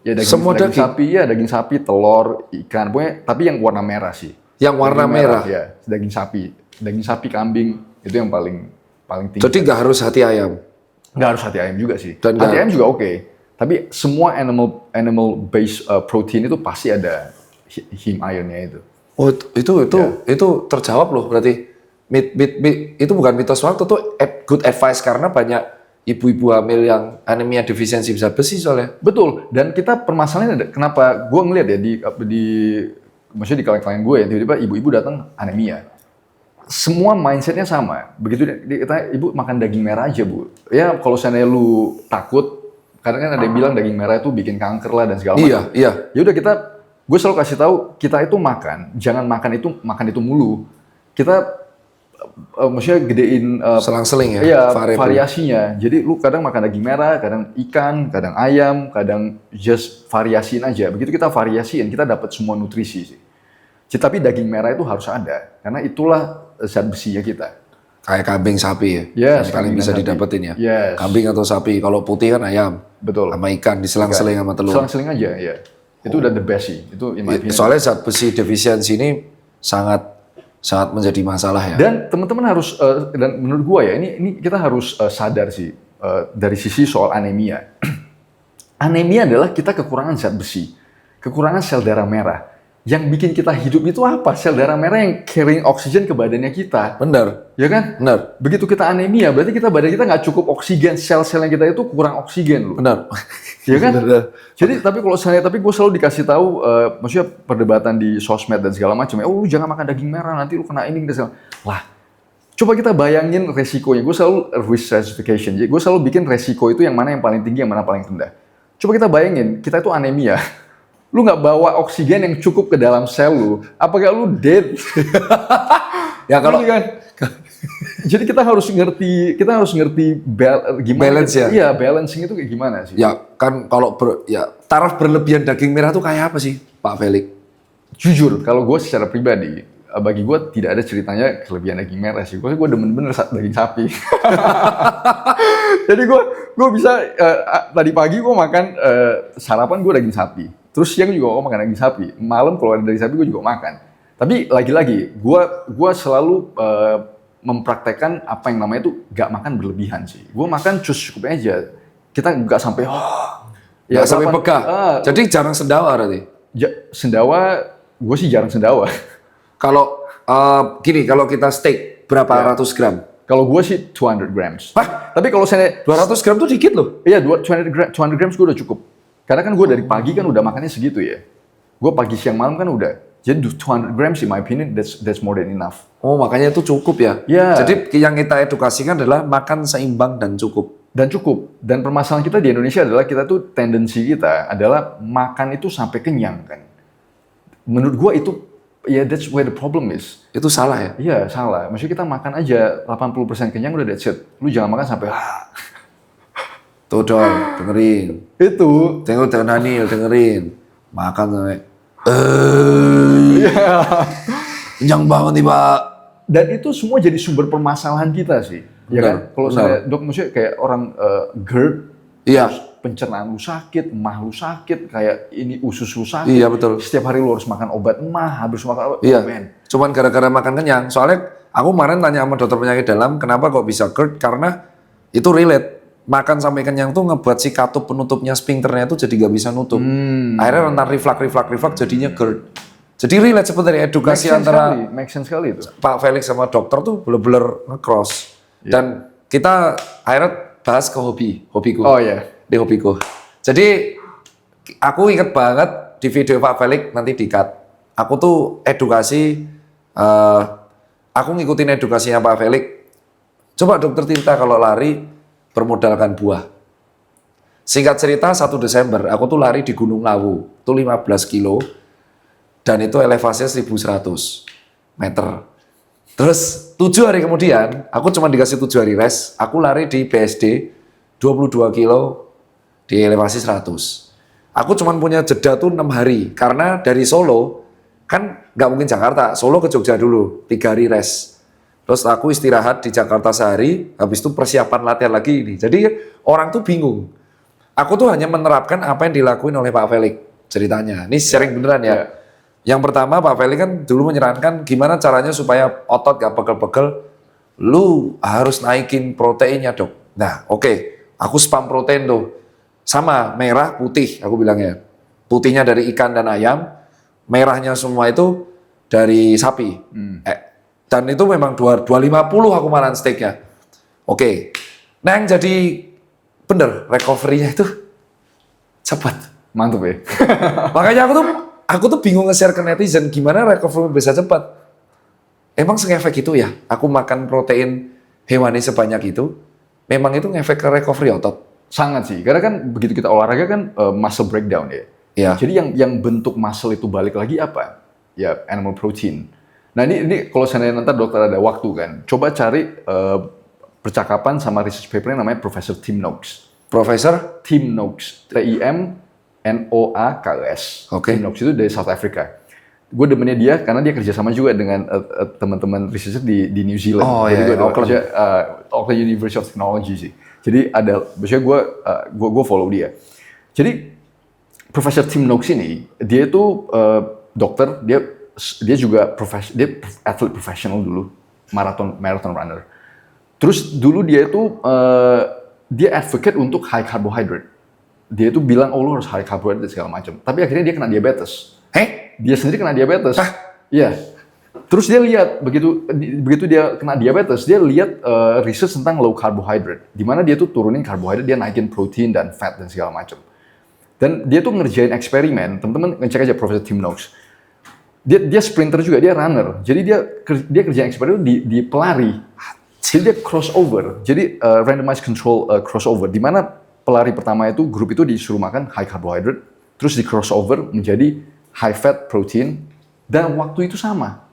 Ya semua daging sapi, ya daging sapi, telur, ikan, pokoknya tapi yang warna merah sih. Yang warna merah. Ya, daging sapi, kambing itu yang paling tinggi. Jadi nggak harus hati ayam. Nggak harus hati ayam juga sih. Dan hati ayam juga oke. Tapi semua animal based protein itu pasti ada heme ironnya itu. Itu terjawab loh berarti. Itu bukan mitos waktu, itu good advice karena banyak ibu-ibu hamil yang anemia defisiensi zat besi soalnya. Betul. Dan kita permasalahannya kenapa gue ngeliat ya maksudnya di klien gue ya tiba-tiba ibu-ibu datang anemia. semua mindsetnya sama. Begitu kita ibu makan daging merah aja bu. Ya kalau seandainya lu takut, kadang kan ada yang bilang daging merah itu bikin kanker lah dan segala macam. Iya. Ya udah gue selalu kasih tahu kita itu jangan makan itu mulu. Kita maksudnya gedein Selang-seling ya, iya, variasinya. Jadi lu kadang makan daging merah, kadang ikan, kadang ayam, kadang just variasiin aja. Begitu kita variasiin, kita dapat semua nutrisi sih. Tapi daging merah itu harus ada, karena itulah zat besinya kita. Kayak kambing sapi ya, Yes, yang paling kambing bisa dan sapi. didapetin ya. Yes. Kambing atau sapi, kalau putih kan ayam. Betul. Sama ikan, diselang-seling sama telur. Selang-seling aja, ya. Itu udah the best sih. Itu in my opinion. Soalnya zat besi defisiensi ini sangat menjadi masalah ya. Dan teman-teman harus, dan menurut gua ya, ini kita harus sadar sih dari sisi soal anemia. Anemia adalah kita kekurangan zat besi, kekurangan sel darah merah. Yang bikin kita hidup itu apa? Sel darah merah yang carrying oksigen ke badannya kita. Benar. Ya kan? Benar. Begitu kita anemia, berarti badan kita nggak cukup oksigen. Sel-selnya kita itu kurang oksigen loh. Benar. Ya kan? Benar. Jadi tapi gue selalu dikasih tahu, maksudnya perdebatan di sosmed dan segala macam. Lu jangan makan daging merah, nanti lu kena ini dan segala. Lah, coba kita bayangin resikonya. Gue selalu risk stratification. Jadi gue selalu bikin resiko itu yang mana yang paling tinggi, yang mana paling rendah. Coba kita bayangin, kita itu anemia. Lu nggak bawa oksigen yang cukup ke dalam sel lu, apakah lu dead? Ya kalau kan. Jadi kita harus ngerti gimana balance ya. Iya, balancing itu kayak gimana sih? ya kan kalau taraf berlebihan daging merah tuh kayak apa sih, Pak Felix? Jujur, kalau gue secara pribadi, bagi gue tidak ada ceritanya kelebihan daging merah sih. Gue demen-bener daging sapi. Jadi gue bisa tadi pagi gue makan sarapan gue daging sapi. Terus siang juga gue makan daging sapi. Malam kalau ada daging sapi gue juga makan. Tapi lagi-lagi gue selalu mempraktekkan apa yang namanya itu gak makan berlebihan sih. Gue makan cukupnya aja. Kita gak sampai Ya sampai pegah. Jadi jarang sendawa berarti. Sendawa, gue sih jarang sendawa. Kalau gini, kalau kita steak berapa ratus gram? Kalau gue sih 200 grams. Hah? Tapi kalau saya 200 gram tuh dikit loh. Iya, 200 grams gue udah cukup. Karena kan gue dari pagi kan udah makannya segitu ya. Gue pagi siang malam kan udah. Jadi 200 grams in my opinion that's more than enough. Oh, makanya itu cukup ya. Iya. Jadi yang kita edukasikan adalah makan seimbang dan cukup. Dan cukup. Dan permasalahan kita di Indonesia adalah kita tuh tendensi kita adalah makan itu sampai kenyang kan. Menurut gue itu ya that's where the problem is. Itu salah ya? Iya, salah. Maksudnya kita makan aja 80% kenyang udah that's it. Lu jangan makan sampai Tuh dong, dengerin. itu. Tengok Daniel, dengerin. Makan sampai kenyang banget nih, Pak. Dan itu semua jadi sumber permasalahan kita sih. Ya kan? Kalau saya dok, maksudnya kayak orang GERD, Iya. pencernaan lu sakit, emah lu sakit, kayak ini usus lu sakit. Iya, betul. Setiap hari lu harus makan obat emah, habis makan obat. Iya. Oh, man. Cuman gara-gara makan kenyang. Soalnya aku kemarin tanya sama dokter penyakit dalam, kenapa kok bisa GERD? Karena itu relate. Makan sampai kenyang tuh ngebuat si katup penutupnya sphincternya itu jadi nggak bisa nutup. Akhirnya rentan reflux jadinya GERD. Jadi relate sebenarnya edukasi antara Make sense sekali itu. Pak Felix sama dokter tuh bener-bener nge-cross. Dan kita akhirnya bahas ke hobiku. Oh iya. Di hobiku. Jadi aku inget banget di video Pak Felix nanti di-cut. Aku tuh edukasi, aku ngikutin edukasinya Pak Felix. Coba dokter Tirta kalau lari bermodalkan buah. Singkat cerita 1 Desember aku tuh lari di Gunung Lawu. Itu 15 kilo. Dan itu elevasinya 1100 meter. Terus 7 hari kemudian, aku cuma dikasih 7 hari rest. Aku lari di BSD 22 kilo di elevasi 100. Aku cuma punya jeda tuh 6 hari. Karena dari Solo, kan nggak mungkin Jakarta. Solo ke Jogja dulu, 3 hari rest. Terus aku istirahat di Jakarta sehari, habis itu persiapan latihan lagi ini. Jadi orang tuh bingung. Aku tuh hanya menerapkan apa yang dilakuin oleh Pak Felix ceritanya. Ini sharing beneran ya. Yang pertama Pak Felix kan dulu menyarankan gimana caranya supaya otot gak pegel-pegel. Lu harus naikin proteinnya dok. Nah oke, aku spam protein tuh. Sama merah putih aku bilangnya. Putihnya dari ikan dan ayam. Merahnya semua itu dari sapi. Dan itu memang 250 aku makan steaknya. Oke. Nah yang jadi bener recovery-nya itu cepat. Mantap ya. Makanya aku tuh bingung nge-share ke netizen gimana recovery bisa cepat. emang se-ngefek itu ya? Aku makan protein hewani sebanyak itu, memang itu ngefek ke recovery otot? Sangat sih, karena kan begitu kita olahraga kan muscle breakdown ya. Ya. Jadi yang bentuk muscle itu balik lagi apa? Ya animal protein. Nah ini kalau seandainya nanti dokter ada waktu kan, coba cari percakapan sama research paper yang namanya Profesor Tim Noakes. Profesor? Tim Noakes, Timnoakes. Oke. Tim Noakes itu dari South Africa. Gue demennya dia karena dia kerjasama juga dengan teman-teman researcher di New Zealand. Oh Jadi iya, gue ada Auckland. kerja Auckland University of Technology sih. Jadi ada, biasanya gue follow dia. Jadi Profesor Tim Noakes ini, dia itu dokter, dia juga dia atlet profesional dulu, marathon runner. Terus dulu dia itu dia advocate untuk high carbohydrate. Dia itu bilang, oh lo harus high carbohydrate segala macam. Tapi akhirnya dia kena diabetes. Dia sendiri kena diabetes. Iya. Terus dia lihat begitu dia kena diabetes, dia lihat research tentang low carbohydrate, di mana dia tuh turunin karbohidrat, dia naikin protein dan fat dan segala macam. Dan dia tuh ngerjain eksperimen, teman-teman ngecek aja Profesor Tim Noakes. Dia sprinter juga, dia runner. Jadi dia kerjain eksperimen di pelari. Jadi dia crossover. Jadi randomized control crossover, di mana pelari pertama itu grup itu disuruh makan high carbohydrate, terus di crossover menjadi high fat protein, dan waktu itu sama.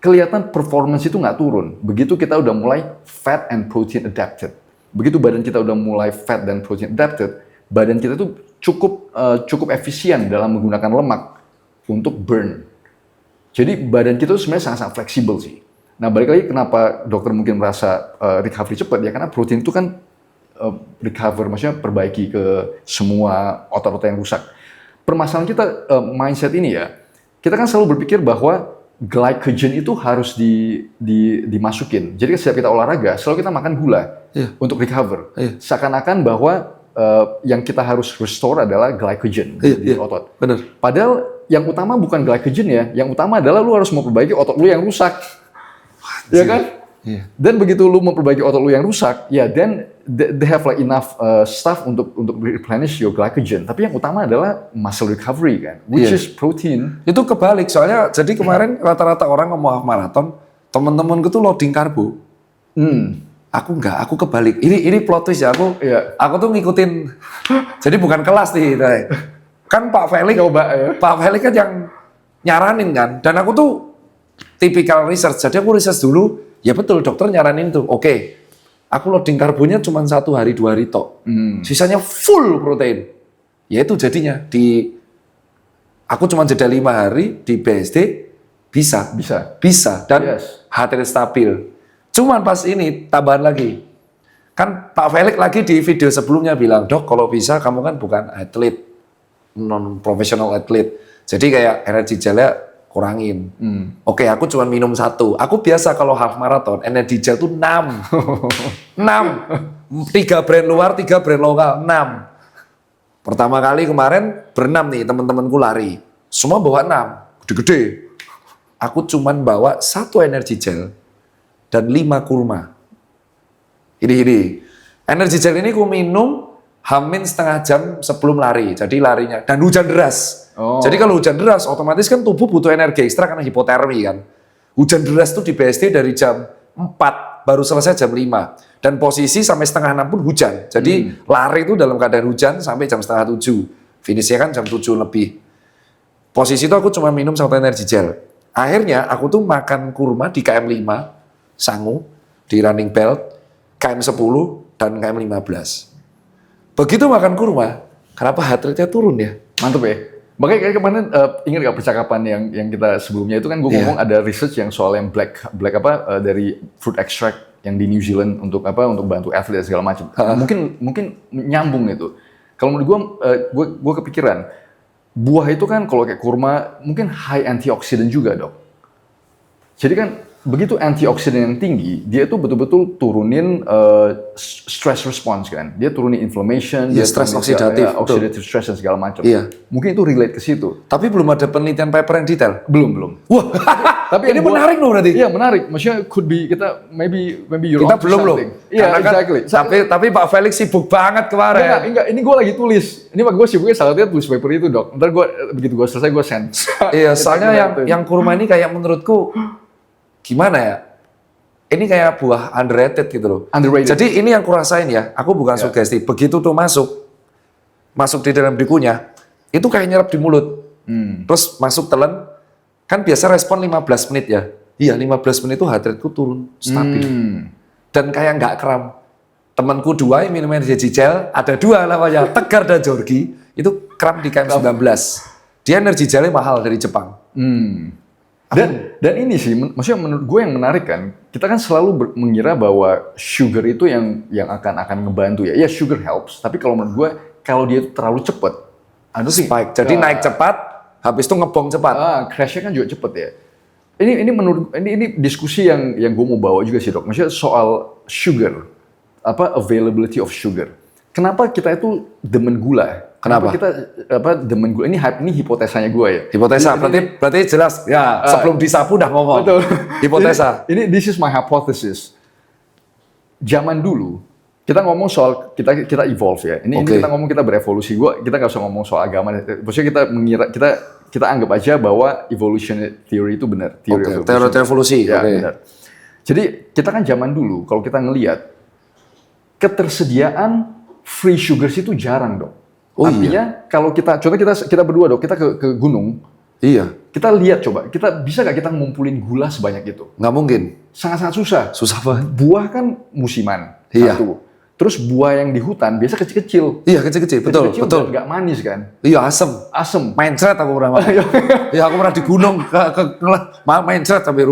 Kelihatan performance itu nggak turun. Begitu kita udah mulai fat and protein adapted. Begitu badan kita udah mulai fat dan protein adapted, badan kita tuh cukup efisien dalam menggunakan lemak untuk burn. Jadi badan kita tuh sebenarnya sangat fleksibel sih. Nah balik lagi kenapa dokter mungkin merasa recovery cepat ya, karena protein itu kan recover, maksudnya perbaiki ke semua otot-otot yang rusak. Permasalahan kita mindset ini ya, kita kan selalu berpikir bahwa glycogen itu harus dimasukin. Jadi setiap kita olahraga, selalu kita makan gula untuk recover. Seakan-akan bahwa yang kita harus restore adalah glycogen di otot. Benar. Padahal yang utama bukan glycogen ya, yang utama adalah lu harus memperbaiki otot lu yang rusak. Ya kan? Dan begitu lu memperbaiki otot lu yang rusak, ya then they have like enough stuff untuk replenish your glycogen. Tapi yang utama adalah muscle recovery kan, which is protein. Itu kebalik, soalnya jadi kemarin rata-rata orang ngomong half marathon, temen-temenku tuh loading karbo. Aku enggak, aku kebalik. Ini plot twist ya, aku tuh ngikutin. Jadi bukan kelas nih, kan Pak Felix. Coba ya. Pak Felix kan yang nyaranin kan, dan aku tuh tipikal research. Jadi aku research dulu. Ya betul, dokter nyaranin tuh. Oke, aku loading karbonya cuma 1 hari 2 hari tok. Sisanya full protein. Ya itu jadinya aku cuma jeda 5 hari di BSD bisa dan heart rate stabil. Cuman pas ini tambahan lagi. Kan Pak Felix lagi di video sebelumnya bilang, "Dok, kalau bisa kamu kan bukan atlet, non profesional atlet. Jadi kayak energi gelnya kurangin." Oke, aku cuma minum 1. Aku biasa kalau half marathon, energi gel tuh 6. 6. 3 brand luar, 3 brand lokal, 6. Pertama kali kemarin berenam nih teman-temanku lari. Semua bawa 6, gede-gede. Aku cuma bawa 1 energi gel dan 5 kurma. Ini. Energi gel ini aku minum hamin setengah jam sebelum lari. Jadi larinya, dan hujan deras. Jadi kalau hujan deras, otomatis kan tubuh butuh energi ekstra karena hipotermi kan. Hujan deras tuh di BSD dari jam 4, baru selesai jam 5. Dan posisi sampai setengah 6 pun hujan. Jadi lari itu dalam keadaan hujan sampai jam setengah 7. Finishnya kan jam 7 lebih. Posisi itu aku cuma minum 1 energi gel. Akhirnya aku tuh makan kurma di KM 5, sangu, di running belt, KM 10, dan KM 15. Begitu makan kurma, kenapa heart rate-nya turun ya? Mantep ya. Makanya kemarin ingat gak percakapan yang kita sebelumnya itu kan gue ngomong ada research yang soal yang black dari fruit extract yang di New Zealand untuk bantu atlet segala macam. Mungkin nyambung itu. Kalau menurut gue kepikiran buah itu kan kalau kayak kurma mungkin high antioksidan juga dok. Jadi kan begitu antioksidan yang tinggi, dia tuh betul-betul turunin stress response kan. Dia turunin inflammation, dia stress turunin oksidatif, oxidative stress dan segala macam. Iya. Mungkin itu relate ke situ. Tapi belum ada penelitian paper yang detail. Belum. Wah, tapi ini menarik loh berarti. Iya menarik. Maksudnya could be kita maybe you're kita onto belum loh. something. Iya exactly. Tapi Pak Felix sibuk banget kemarin. Enggak. Ini gue lagi tulis. Ini gue sibuknya salah satunya tulis paper itu dok. Ntar begitu gue selesai gue send. Iya, soalnya yang kurma ini kayak menurutku gimana ya? Ini kayak buah underrated gitu loh. Underrated. Jadi ini yang kurasain ya, aku bukan sugesti. Begitu tuh masuk di dalam dikunyah, itu kayak nyerap di mulut. Terus masuk telan, kan biasa respon 15 menit ya. Iya, 15 menit itu heart rate-ku turun stabil. Dan kayak nggak kram. Temanku 2 yang minum energy gel, ada 2 namanya, Tegar dan Jorgi, itu kram di KM19. Dia energy gelnya mahal dari Jepang. Dan ini sih, maksudnya menurut gue yang menarik kan, kita kan selalu mengira bahwa sugar itu yang akan ngebantu ya. Ya sugar helps, tapi kalau menurut gue, kalau dia itu terlalu cepet, Spike. Jadi naik cepat, habis itu ngebom cepat. Crashnya kan juga cepet ya. Ini menurut ini diskusi yang gue mau bawa juga sih dok. Maksudnya soal sugar, availability of sugar. Kenapa kita itu demen gula? Kenapa kita demen gula? Ini hipotesanya gue ya. Hipotesa, berarti jelas ya. Sebelum disapu udah ngomong. Betul. Hipotesa. This is my hypothesis. Zaman dulu kita ngomong soal kita evolve ya. Ini kita berevolusi. Kita nggak usah ngomong soal agama. Maksudnya kita anggap aja bahwa evolution theory itu benar. Teori evolusi. Ya, benar. Jadi kita kan zaman dulu kalau kita ngelihat ketersediaan free sugars itu jarang dong. Artinya kalau kita berdua dong, kita ke gunung. Iya. Kita lihat coba, bisa nggak kita ngumpulin gula sebanyak itu? Nggak mungkin. Sangat-sangat susah. Susah banget. Buah kan musiman. Iya. Satu. Terus buah yang di hutan biasa kecil-kecil. Iya, kecil-kecil. Betul. Dan nggak manis kan? Iya, asem. Mindset aku pernah makan. Iya, aku pernah di gunung mindset sampai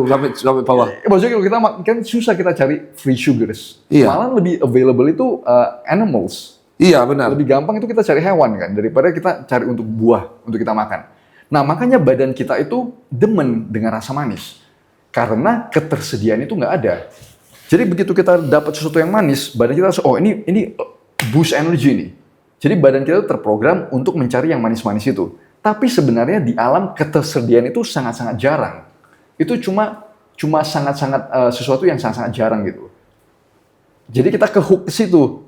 bawah. Maksudnya kalau kita kan susah kita cari free sugars. Iya. Malah lebih available itu animals. Iya, benar. Lebih gampang itu kita cari hewan kan daripada kita cari untuk buah untuk kita makan. Nah, makanya badan kita itu demen dengan rasa manis. Karena ketersediaan itu nggak ada. Jadi begitu kita dapat sesuatu yang manis, badan kita ini boost energy nih. Jadi badan kita terprogram untuk mencari yang manis-manis itu. Tapi sebenarnya di alam ketersediaan itu sangat-sangat jarang. Itu cuma sangat-sangat sesuatu yang sangat-sangat jarang gitu. Jadi kita kehook ke situ.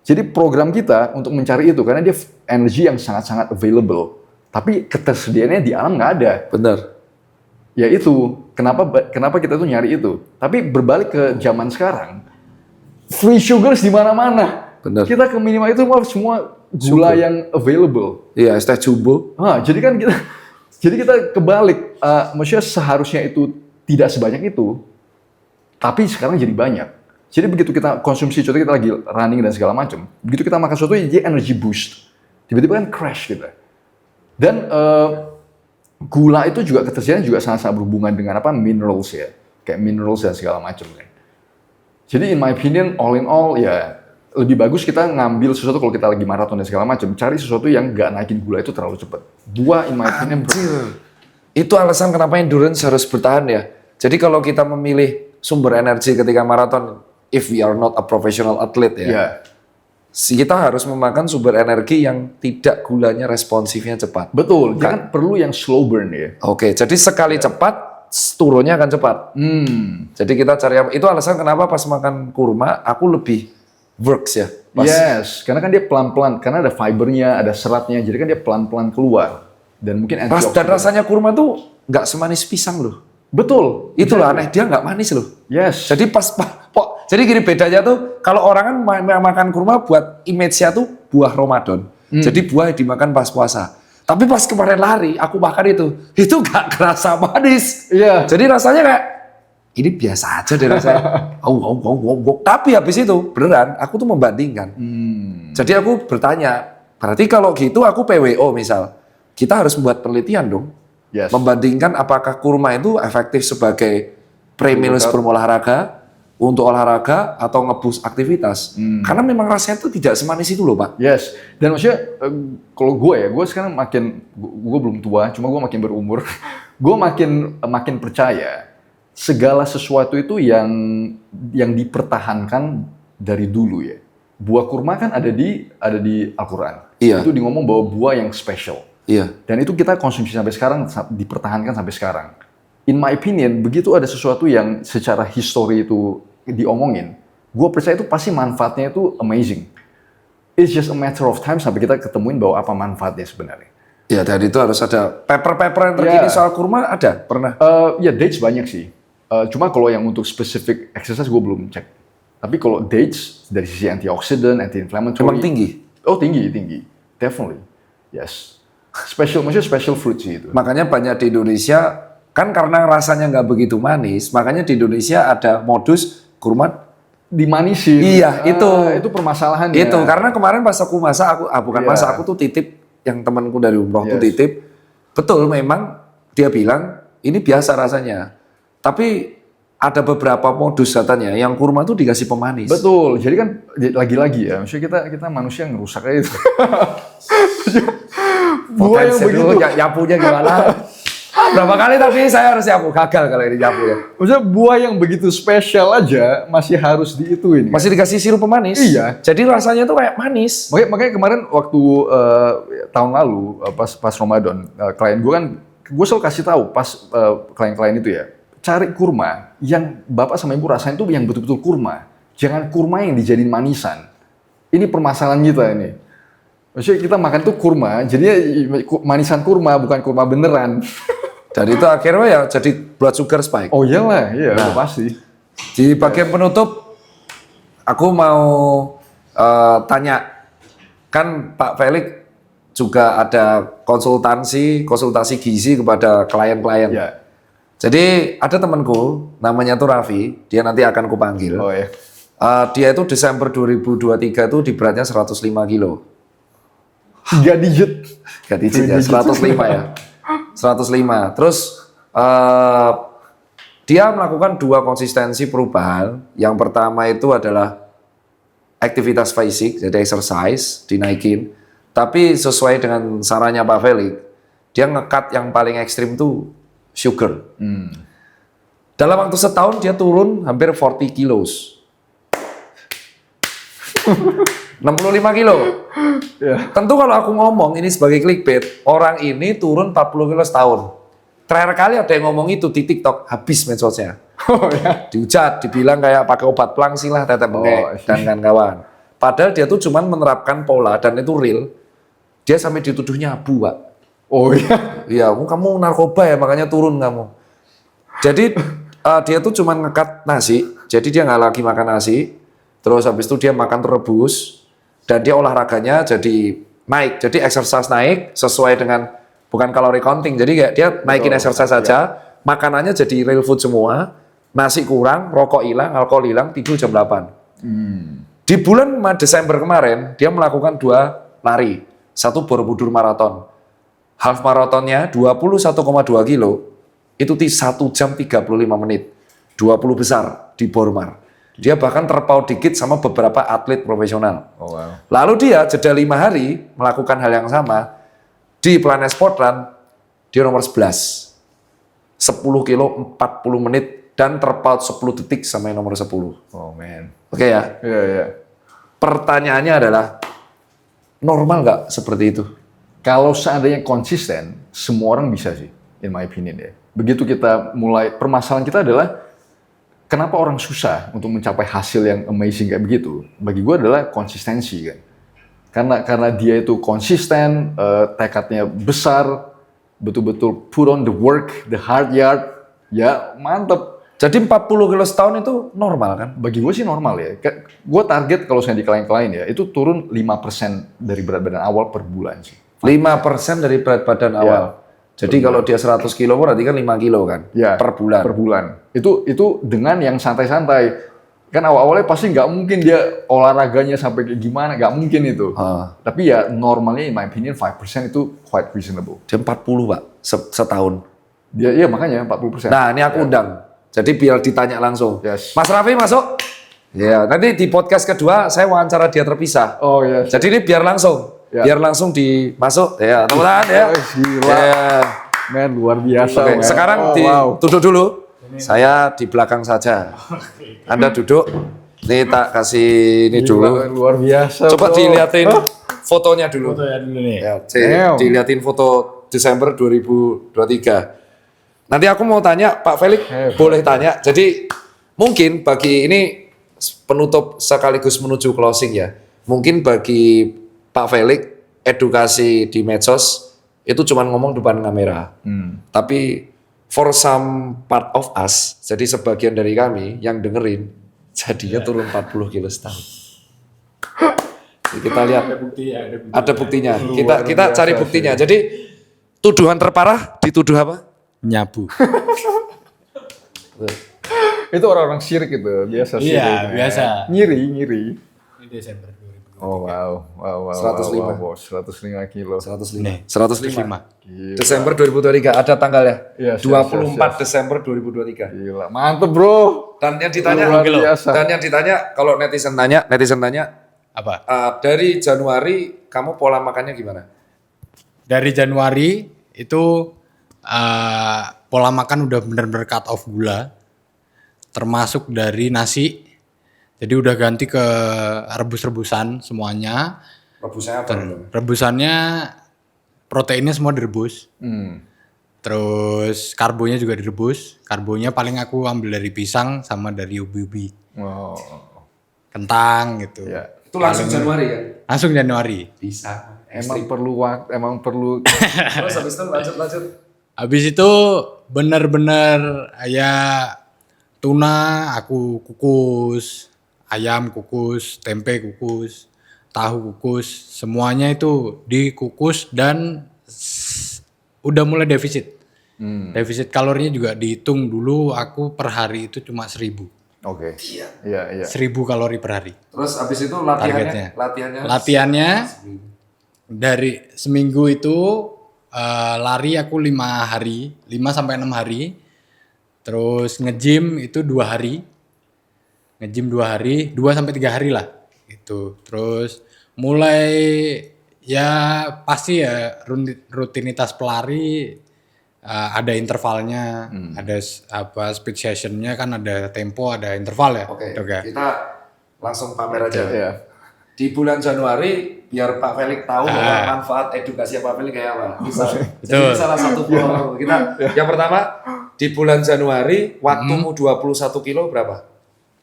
Jadi program kita untuk mencari itu karena dia energi yang sangat-sangat available. Tapi ketersediaannya di alam nggak ada. Benar. Ya itu, kenapa kita tuh nyari itu. Tapi berbalik ke zaman sekarang, free sugars di mana-mana. Benar. Kita ke minimal itu semua gula yang available. Iya, es teh jumbo. Jadi kan kita kebalik. Maksudnya seharusnya itu tidak sebanyak itu, tapi sekarang jadi banyak. Jadi begitu kita konsumsi, contohnya kita lagi running dan segala macam, begitu kita makan sesuatu, jadi energy boost. Tiba-tiba kan crash kita. Dan gula itu juga ketersediaan juga sangat-sangat berhubungan dengan minerals ya, kayak minerals dan segala macam kan. Jadi in my opinion, all in all ya lebih bagus kita ngambil sesuatu kalau kita lagi maraton dan segala macam, cari sesuatu yang nggak naikin gula itu terlalu cepat. Buah in my opinion. Itu alasan kenapa endurance harus bertahan ya. Jadi kalau kita memilih sumber energi ketika maraton, if we are not a professional athlete ya, kita harus memakan sumber energi yang tidak gulanya responsifnya cepat. Betul, kan perlu yang slow burn ya. Oke, jadi sekali cepat, turunnya akan cepat. Jadi kita cari itu alasan kenapa pas makan kurma, aku lebih works ya. Yes, karena kan dia pelan-pelan, karena ada fibernya, ada seratnya, jadi kan dia pelan-pelan keluar. Dan mungkin dan rasanya kurma tuh nggak semanis pisang loh. Betul. Itulah aneh, dia nggak manis loh. Yes. Jadi jadi gini bedanya tuh, kalau orang kan makan kurma buat image-nya tuh buah Ramadan. Jadi buah yang dimakan pas puasa. Tapi pas kemarin lari, aku makan itu nggak kerasa manis. Iya. Jadi rasanya kayak, ini biasa aja deh rasanya. Tapi habis itu, beneran, aku tuh membandingkan. Jadi aku bertanya, berarti kalau gitu aku PWO misal, kita harus membuat penelitian dong. Yes. Membandingkan apakah kurma itu efektif sebagai pre-meal sebelum olahraga, untuk olahraga atau nge-boost aktivitas. Karena memang rasanya itu tidak semanis itu loh Pak. Yes, dan maksudnya kalau gue sekarang gue belum tua, cuma gue makin berumur, gue makin percaya segala sesuatu itu yang dipertahankan dari dulu ya. Buah kurma kan ada di Al-Quran. Iya. Itu ngomong bahwa buah yang special. Iya. Dan itu kita konsumsi sampai sekarang, dipertahankan sampai sekarang. In my opinion, begitu ada sesuatu yang secara histori itu diomongin, gue percaya itu pasti manfaatnya itu amazing. It's just a matter of time sampai kita ketemuin bahwa apa manfaatnya sebenarnya. Ya, dan itu harus ada paper yang terkini soal kurma ada? Pernah? Ya dates banyak sih. Cuma kalau yang untuk specific exercise gue belum cek. Tapi kalau dates dari sisi antioksidan, anti-inflammatory. Memang tinggi? Oh tinggi. Definitely. Yes. Maksudnya special fruit sih itu. Makanya banyak di Indonesia, kan karena rasanya nggak begitu manis, makanya di Indonesia ada modus kurma Dimanisin. Iya, itu permasalahannya. Itu karena kemarin pas aku masak, Iya. aku tuh titip yang temanku dari umroh tuh Yes. titip. Betul, memang dia bilang ini biasa rasanya. Tapi ada beberapa modus katanya yang kurma tuh dikasih pemanis. Betul. Jadi kan lagi-lagi ya, maksudnya kita manusia ngerusak aja itu. Buah yang begitu. Nyapunya gimana? Berapa kali tadi saya harus nyapu, gagal kalau ini nyapu ya. Maksudnya buah yang begitu spesial aja masih harus diituin. Masih dikasih sirup pemanis. Iya. Jadi rasanya tuh kayak manis. Makanya kemarin waktu tahun lalu pas Ramadan, klien gue kan, gue selalu kasih tahu pas klien-klien itu ya, cari kurma yang bapak sama ibu rasain tuh yang betul-betul kurma. Jangan kurma yang dijadiin manisan. Ini permasalahan kita ini. Maksudnya kita makan tuh kurma, jadinya manisan kurma bukan kurma beneran. Dan itu akhirnya ya jadi blood sugar spike. Oh iyalah, iya udah pasti. Di bagian penutup, aku mau tanya, kan Pak Felix juga ada konsultasi gizi kepada klien-klien. Ya. Jadi ada temanku, namanya tuh Raffi, dia nanti akan kupanggil. Oh ya. Dia itu Desember 2023 itu di beratnya 105 kilo. 3 digit. Gak digit ya, 105 ya. 105. Terus dia melakukan 2 konsistensi perubahan. Yang pertama itu adalah aktivitas fisik, jadi exercise, dinaikin. Tapi sesuai dengan sarannya Pak Felix, dia nge-cut yang paling ekstrim tuh sugar. Dalam waktu setahun dia turun hampir 40 kilos. 65 kilo. Ya. Tentu kalau aku ngomong ini sebagai clickbait, orang ini turun 40 kilo setahun. Terakhir kali ada yang ngomong itu di TikTok, habis medsosnya. Oh ya. Dihujat, dibilang kayak pakai obat pelangsing lah, tetek bengek, dan kawan-kawan. Padahal dia tuh cuman menerapkan pola dan itu real. Dia sampai dituduh nyabu, Pak. Oh iya. Iya, kamu narkoba ya, makanya turun kamu. Jadi dia tuh cuman ngekat nasi, jadi dia nggak lagi makan nasi. Terus habis itu dia makan rebus, dan dia olahraganya jadi naik. Jadi exercise naik sesuai dengan bukan kalori counting. Jadi kayak dia naikin exercise saja, makanannya jadi real food semua, nasi kurang, rokok hilang, alkohol hilang, tidur jam 8. Di bulan Desember kemarin, dia melakukan 2 lari. 1 Borobudur Marathon. Half marathonnya 21,2 kilo, itu 1 jam 35 menit. 20 besar di Bormar. Dia bahkan terpaut dikit sama beberapa atlet profesional. Oh wow. Lalu dia jeda 5 hari melakukan hal yang sama di Planet Sport Run, dia nomor 11. 10 kilo 40 menit dan terpaut 10 detik sama yang nomor 10. Oh man. Oke ya. Iya iya. Pertanyaannya adalah normal nggak seperti itu? Kalau seandainya konsisten, semua orang bisa sih, in my opinion ya. Begitu kita mulai, permasalahan kita adalah kenapa orang susah untuk mencapai hasil yang amazing kayak begitu? Bagi gue adalah konsistensi kan. Karena dia itu konsisten, tekadnya besar, betul-betul put on the work, the hard yard, ya mantep. Jadi 40 kilo setahun itu normal kan? Bagi gue sih normal ya. Gue target kalau saya di klien-klien ya, itu turun 5% dari berat badan awal per bulan sih. 5% dari berat badan awal. Jadi kalau dia 100 kilo berarti kan 5 kilo kan? Ya, per bulan. Per bulan. Itu dengan yang santai-santai. Kan awal-awalnya pasti nggak mungkin dia olahraganya sampai kayak gimana, nggak mungkin itu. Tapi ya normalnya in my opinion 5% itu quite reasonable. Dia 40 Pak, setahun. Dia, iya makanya 40%. Nah ini aku undang. Jadi biar ditanya langsung. Yes. Mas Raffi masuk? Ya, nanti di podcast kedua saya wawancara dia terpisah. Oh ya. Jadi ini biar langsung. Ya. Biar langsung dimasuk. Ya, teman-teman ya. Gila. Ya. Men, luar biasa. Oke, men. sekarang duduk dulu. Saya di belakang saja. Anda duduk. Ini tak kasih ini Gila, dulu. men, luar biasa. Coba bro. dilihatin fotonya dulu. Foto ya dulu nih. Ya, Damn. dilihatin foto Desember 2023. Nanti aku mau tanya, Pak Felix, boleh tanya. Jadi mungkin bagi ini penutup sekaligus menuju closing ya. Mungkin bagi Pak Felix, edukasi di medsos itu cuma ngomong depan kamera. Tapi for some part of us, jadi sebagian dari kami yang dengerin, jadinya turun 40 kilo setahun. Jadi kita lihat ada buktinya. Kita cari buktinya. Jadi tuduhan terparah dituduh apa? Nyabu. Itu orang-orang syirik itu, biasa syirik. Iya, biasa. Ngiri. Ini Desember 2023. Oh wow. 105. 105 kilo. 105. 105. Gila. Desember 2023 ada tanggalnya. Iya, siap, 24 siap. Desember 2023. Gila, mantep bro. Dan yang ditanya, Luar biasa. dan yang ditanya kalau netizen tanya Apa? dari Januari kamu pola makannya gimana? Dari Januari itu pola makan udah bener-bener cut off gula. Termasuk dari nasi. Jadi udah ganti ke rebus-rebusan semuanya. Rebusnya apa? Rebusannya proteinnya semua direbus. Terus karbonya juga direbus. Karbonya paling aku ambil dari pisang sama dari ubi-ubi. Oh. Kentang gitu. Ya. Itu langsung Januari kan? Langsung Januari. Bisa. Emang perlu waktu, emang perlu. Terus habis itu lanjut. Habis itu bener-bener ya tuna aku kukus, ayam kukus, tempe kukus, tahu kukus, semuanya itu dikukus dan udah mulai defisit. Defisit kalorinya juga dihitung dulu aku per hari itu cuma 1000. Oke. Iya. 1000 kalori per hari. Terus habis itu Targetnya. latihannya Dari seminggu itu lari aku 5 hari, 5 sampai 6 hari. Terus nge-gym itu 2 hari. Nge-gym 2 hari, 2 sampai 3 hari lah. Gitu. Terus mulai ya pasti ya rutinitas pelari ada intervalnya, ada speed sessionnya kan ada tempo, ada interval ya. Oke, Dok ya? kita langsung pamer aja. Iya. Di bulan Januari biar Pak Felix tahu bahwa manfaat edukasi Pak Felix kayak apa. Jadi salah satu follow kita. Yang pertama di bulan Januari waktumu 21 kilo berapa?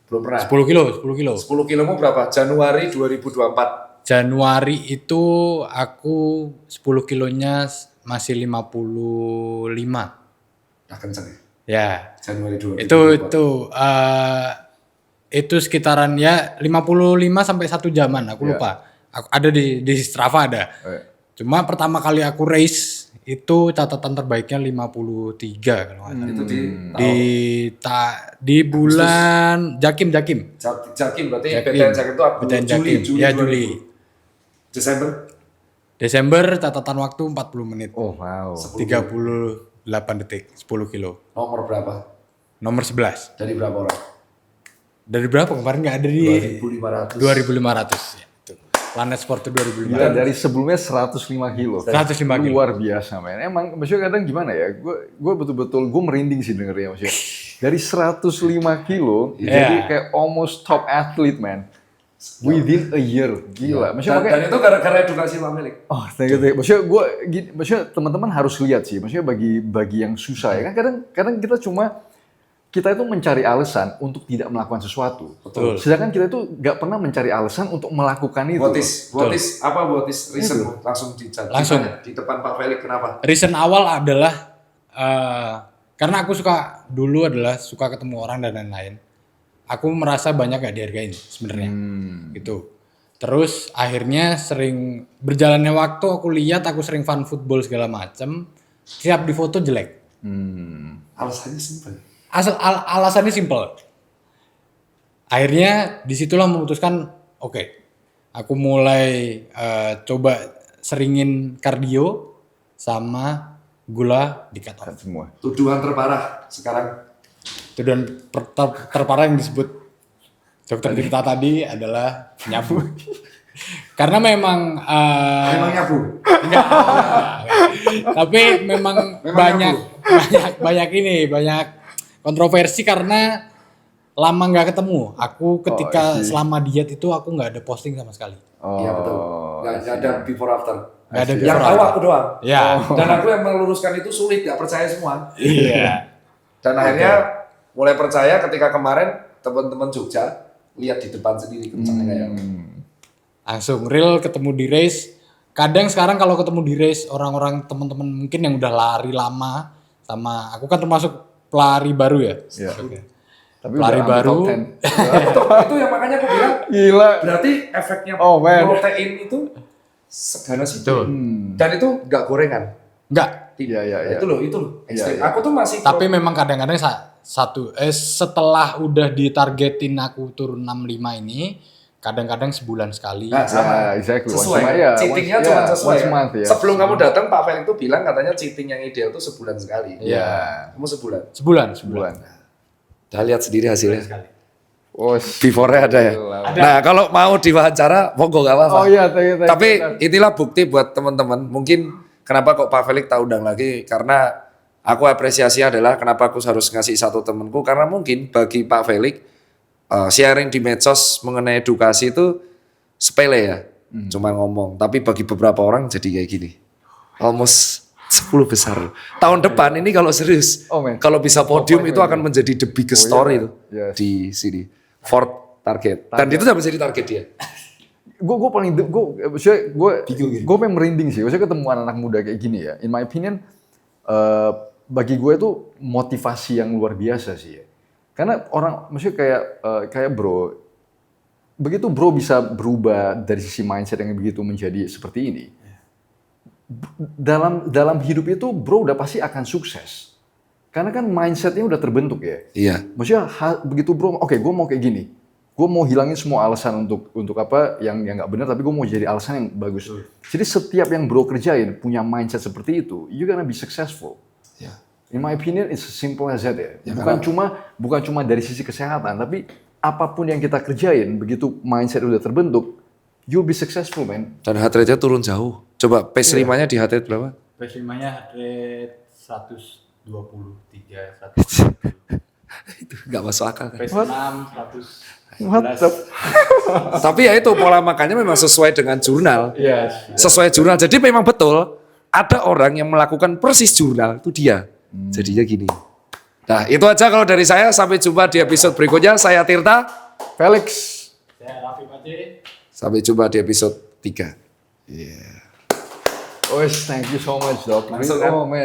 Belum pernah. 10 kilo. 10 kilomu berapa? Januari 2024. Januari itu aku 10 kilonya masih 55. Nah kenceng ya? Ya. Januari 2024. Itu sekitaran ya 55 sampai 1 jaman aku lupa. Aku ada di Strava ada. Cuma pertama kali aku race itu catatan terbaiknya 53 kalau nggak salah. Itu Di bulan Jakim. Jakim berarti Jakim. PTN Jakim itu PTN Jakim. Juli. Ya Juli. Desember Catatan waktu 40 menit. Oh wow. 38 detik 10 kilo. nomor berapa? Nomor 11. Dari berapa orang? Dari berapa kemarin nggak ada di 2500. 2500 ya. Itu. Planet Sport itu 2500. Gila, dari sebelumnya 105 kilo. 105 kilo. Luar biasa men. Emang maksudnya kadang gimana ya, gue betul-betul, gue merinding sih dengernya maksudnya. Dari 105 kilo, jadi kayak almost top athlete man. Within a year, gila. Maksudnya Dan itu gara-gara edukasi Pak Felix. oh, thank you. Maksudnya teman-teman harus lihat sih. Maksudnya bagi yang susah ya kan kadang kita itu mencari alasan untuk tidak melakukan sesuatu. Betul. Sedangkan kita itu nggak pernah mencari alasan untuk melakukan itu. What is reason? Langsung di depan Pak Felix kenapa? Reason awal adalah karena aku suka ketemu orang dan lain-lain. Aku merasa banyak gak dihargain sebenarnya. Gitu. Terus akhirnya sering berjalannya waktu aku lihat aku sering fun football segala macam, siap di foto jelek. Alasannya simpel. Alasannya simple. Akhirnya disitulah memutuskan, oke, aku mulai coba seringin kardio sama gula di cut off. Semua. Tuduhan terparah sekarang. Tuduhan terparah yang disebut Dokter Tirta tadi adalah nyabu. Karena memang Memang nyabu. enggak. Tapi memang banyak kontroversi karena lama nggak ketemu. Aku ketika selama diet itu aku nggak ada posting sama sekali. Iya betul. Nggak ada before after. Nggak ada Yang before tahu after. aku doang. Ya. Dan aku yang meluruskan itu sulit, nggak percaya semua. Iya. Dan akhirnya mulai percaya ketika kemarin teman-teman Jogja lihat di depan sendiri kencangnya kayak apa. Langsung real ketemu di race. Kadang sekarang kalau ketemu di race orang-orang teman-teman mungkin yang udah lari lama Sama aku kan termasuk pelari baru ya. Iya. Oke. Tapi Pelari udah baru. top 10. Itu yang makanya aku bilang Gila. berarti efeknya Oh, man. protein itu seganas itu. Betul. Dan itu nggak gorengan. Enggak. Iya, iya, iya. Itu loh ekstrim. Iya. Aku tuh masih Tapi memang kadang-kadang setelah udah ditargetin aku turun 65 ini, kadang-kadang sebulan sekali. Nah, sama. Ya, exactly. Sesuai. Once a month, ya. Cheatingnya Once- cuma ya, sesuai. once a Ya. month, ya. Sebelum kamu datang, Pak Felix tuh bilang katanya cheating yang ideal tuh sebulan sekali. Iya. Kamu sebulan. Sebulan. Sebulan. Udah lihat sendiri hasilnya. Oh, Before-nya ada ya. gila. Nah, kalau mau diwawancara, monggo gak apa-apa. Oh iya, thank you. Tapi inilah bukti buat teman-teman. Mungkin kenapa kok Pak Felix tak undang lagi, karena aku apresiasi adalah kenapa aku harus ngasih satu temanku, karena mungkin bagi Pak Felix sharing di medsos mengenai edukasi itu sepele ya, cuma ngomong. Tapi bagi beberapa orang jadi kayak gini, almost 10 besar. Tahun depan ini kalau serius, Oh, man. kalau bisa podium Oh, itu akan menjadi the biggest story itu Yes. di sini. Fourth target. Dan itu sudah menjadi target dia. gue paling gue pengen merinding sih. Maksudnya ketemu anak-anak muda kayak gini ya. In my opinion, bagi gue itu motivasi yang luar biasa sih ya. Karena maksudnya kayak bro, begitu bro bisa berubah dari sisi mindset yang begitu menjadi seperti ini. Dalam hidup itu bro udah pasti akan sukses. Karena kan mindsetnya udah terbentuk ya. Iya. Maksudnya begitu bro, oke gue mau kayak gini. Gue mau hilangin semua alasan untuk apa yang nggak benar, tapi gue mau jadi alasan yang bagus. Jadi setiap yang bro kerjain punya mindset seperti itu, you gonna be successful. Ya. In my opinion, it's as simple as that ya. Ya, bukan cuma dari sisi kesehatan, tapi apapun yang kita kerjain, begitu mindset udah terbentuk, you'll be successful, man. Dan heart rate-nya turun jauh. Coba pace 5-nya di heart rate berapa? PS5-nya heart rate 123, 120. Itu nggak masuk akal kan. PS6 What the 111. Tapi ya itu pola makannya memang sesuai dengan jurnal. Yes. Sesuai jurnal. Jadi memang betul ada orang yang melakukan persis jurnal itu dia. Jadinya gini. Nah itu aja kalau dari saya. Sampai jumpa di episode berikutnya. Saya Tirta. Felix. Saya Raffi Pace. Sampai jumpa di episode 3. Oh, thank you so much, Doc. Langsung kan? Oh, man.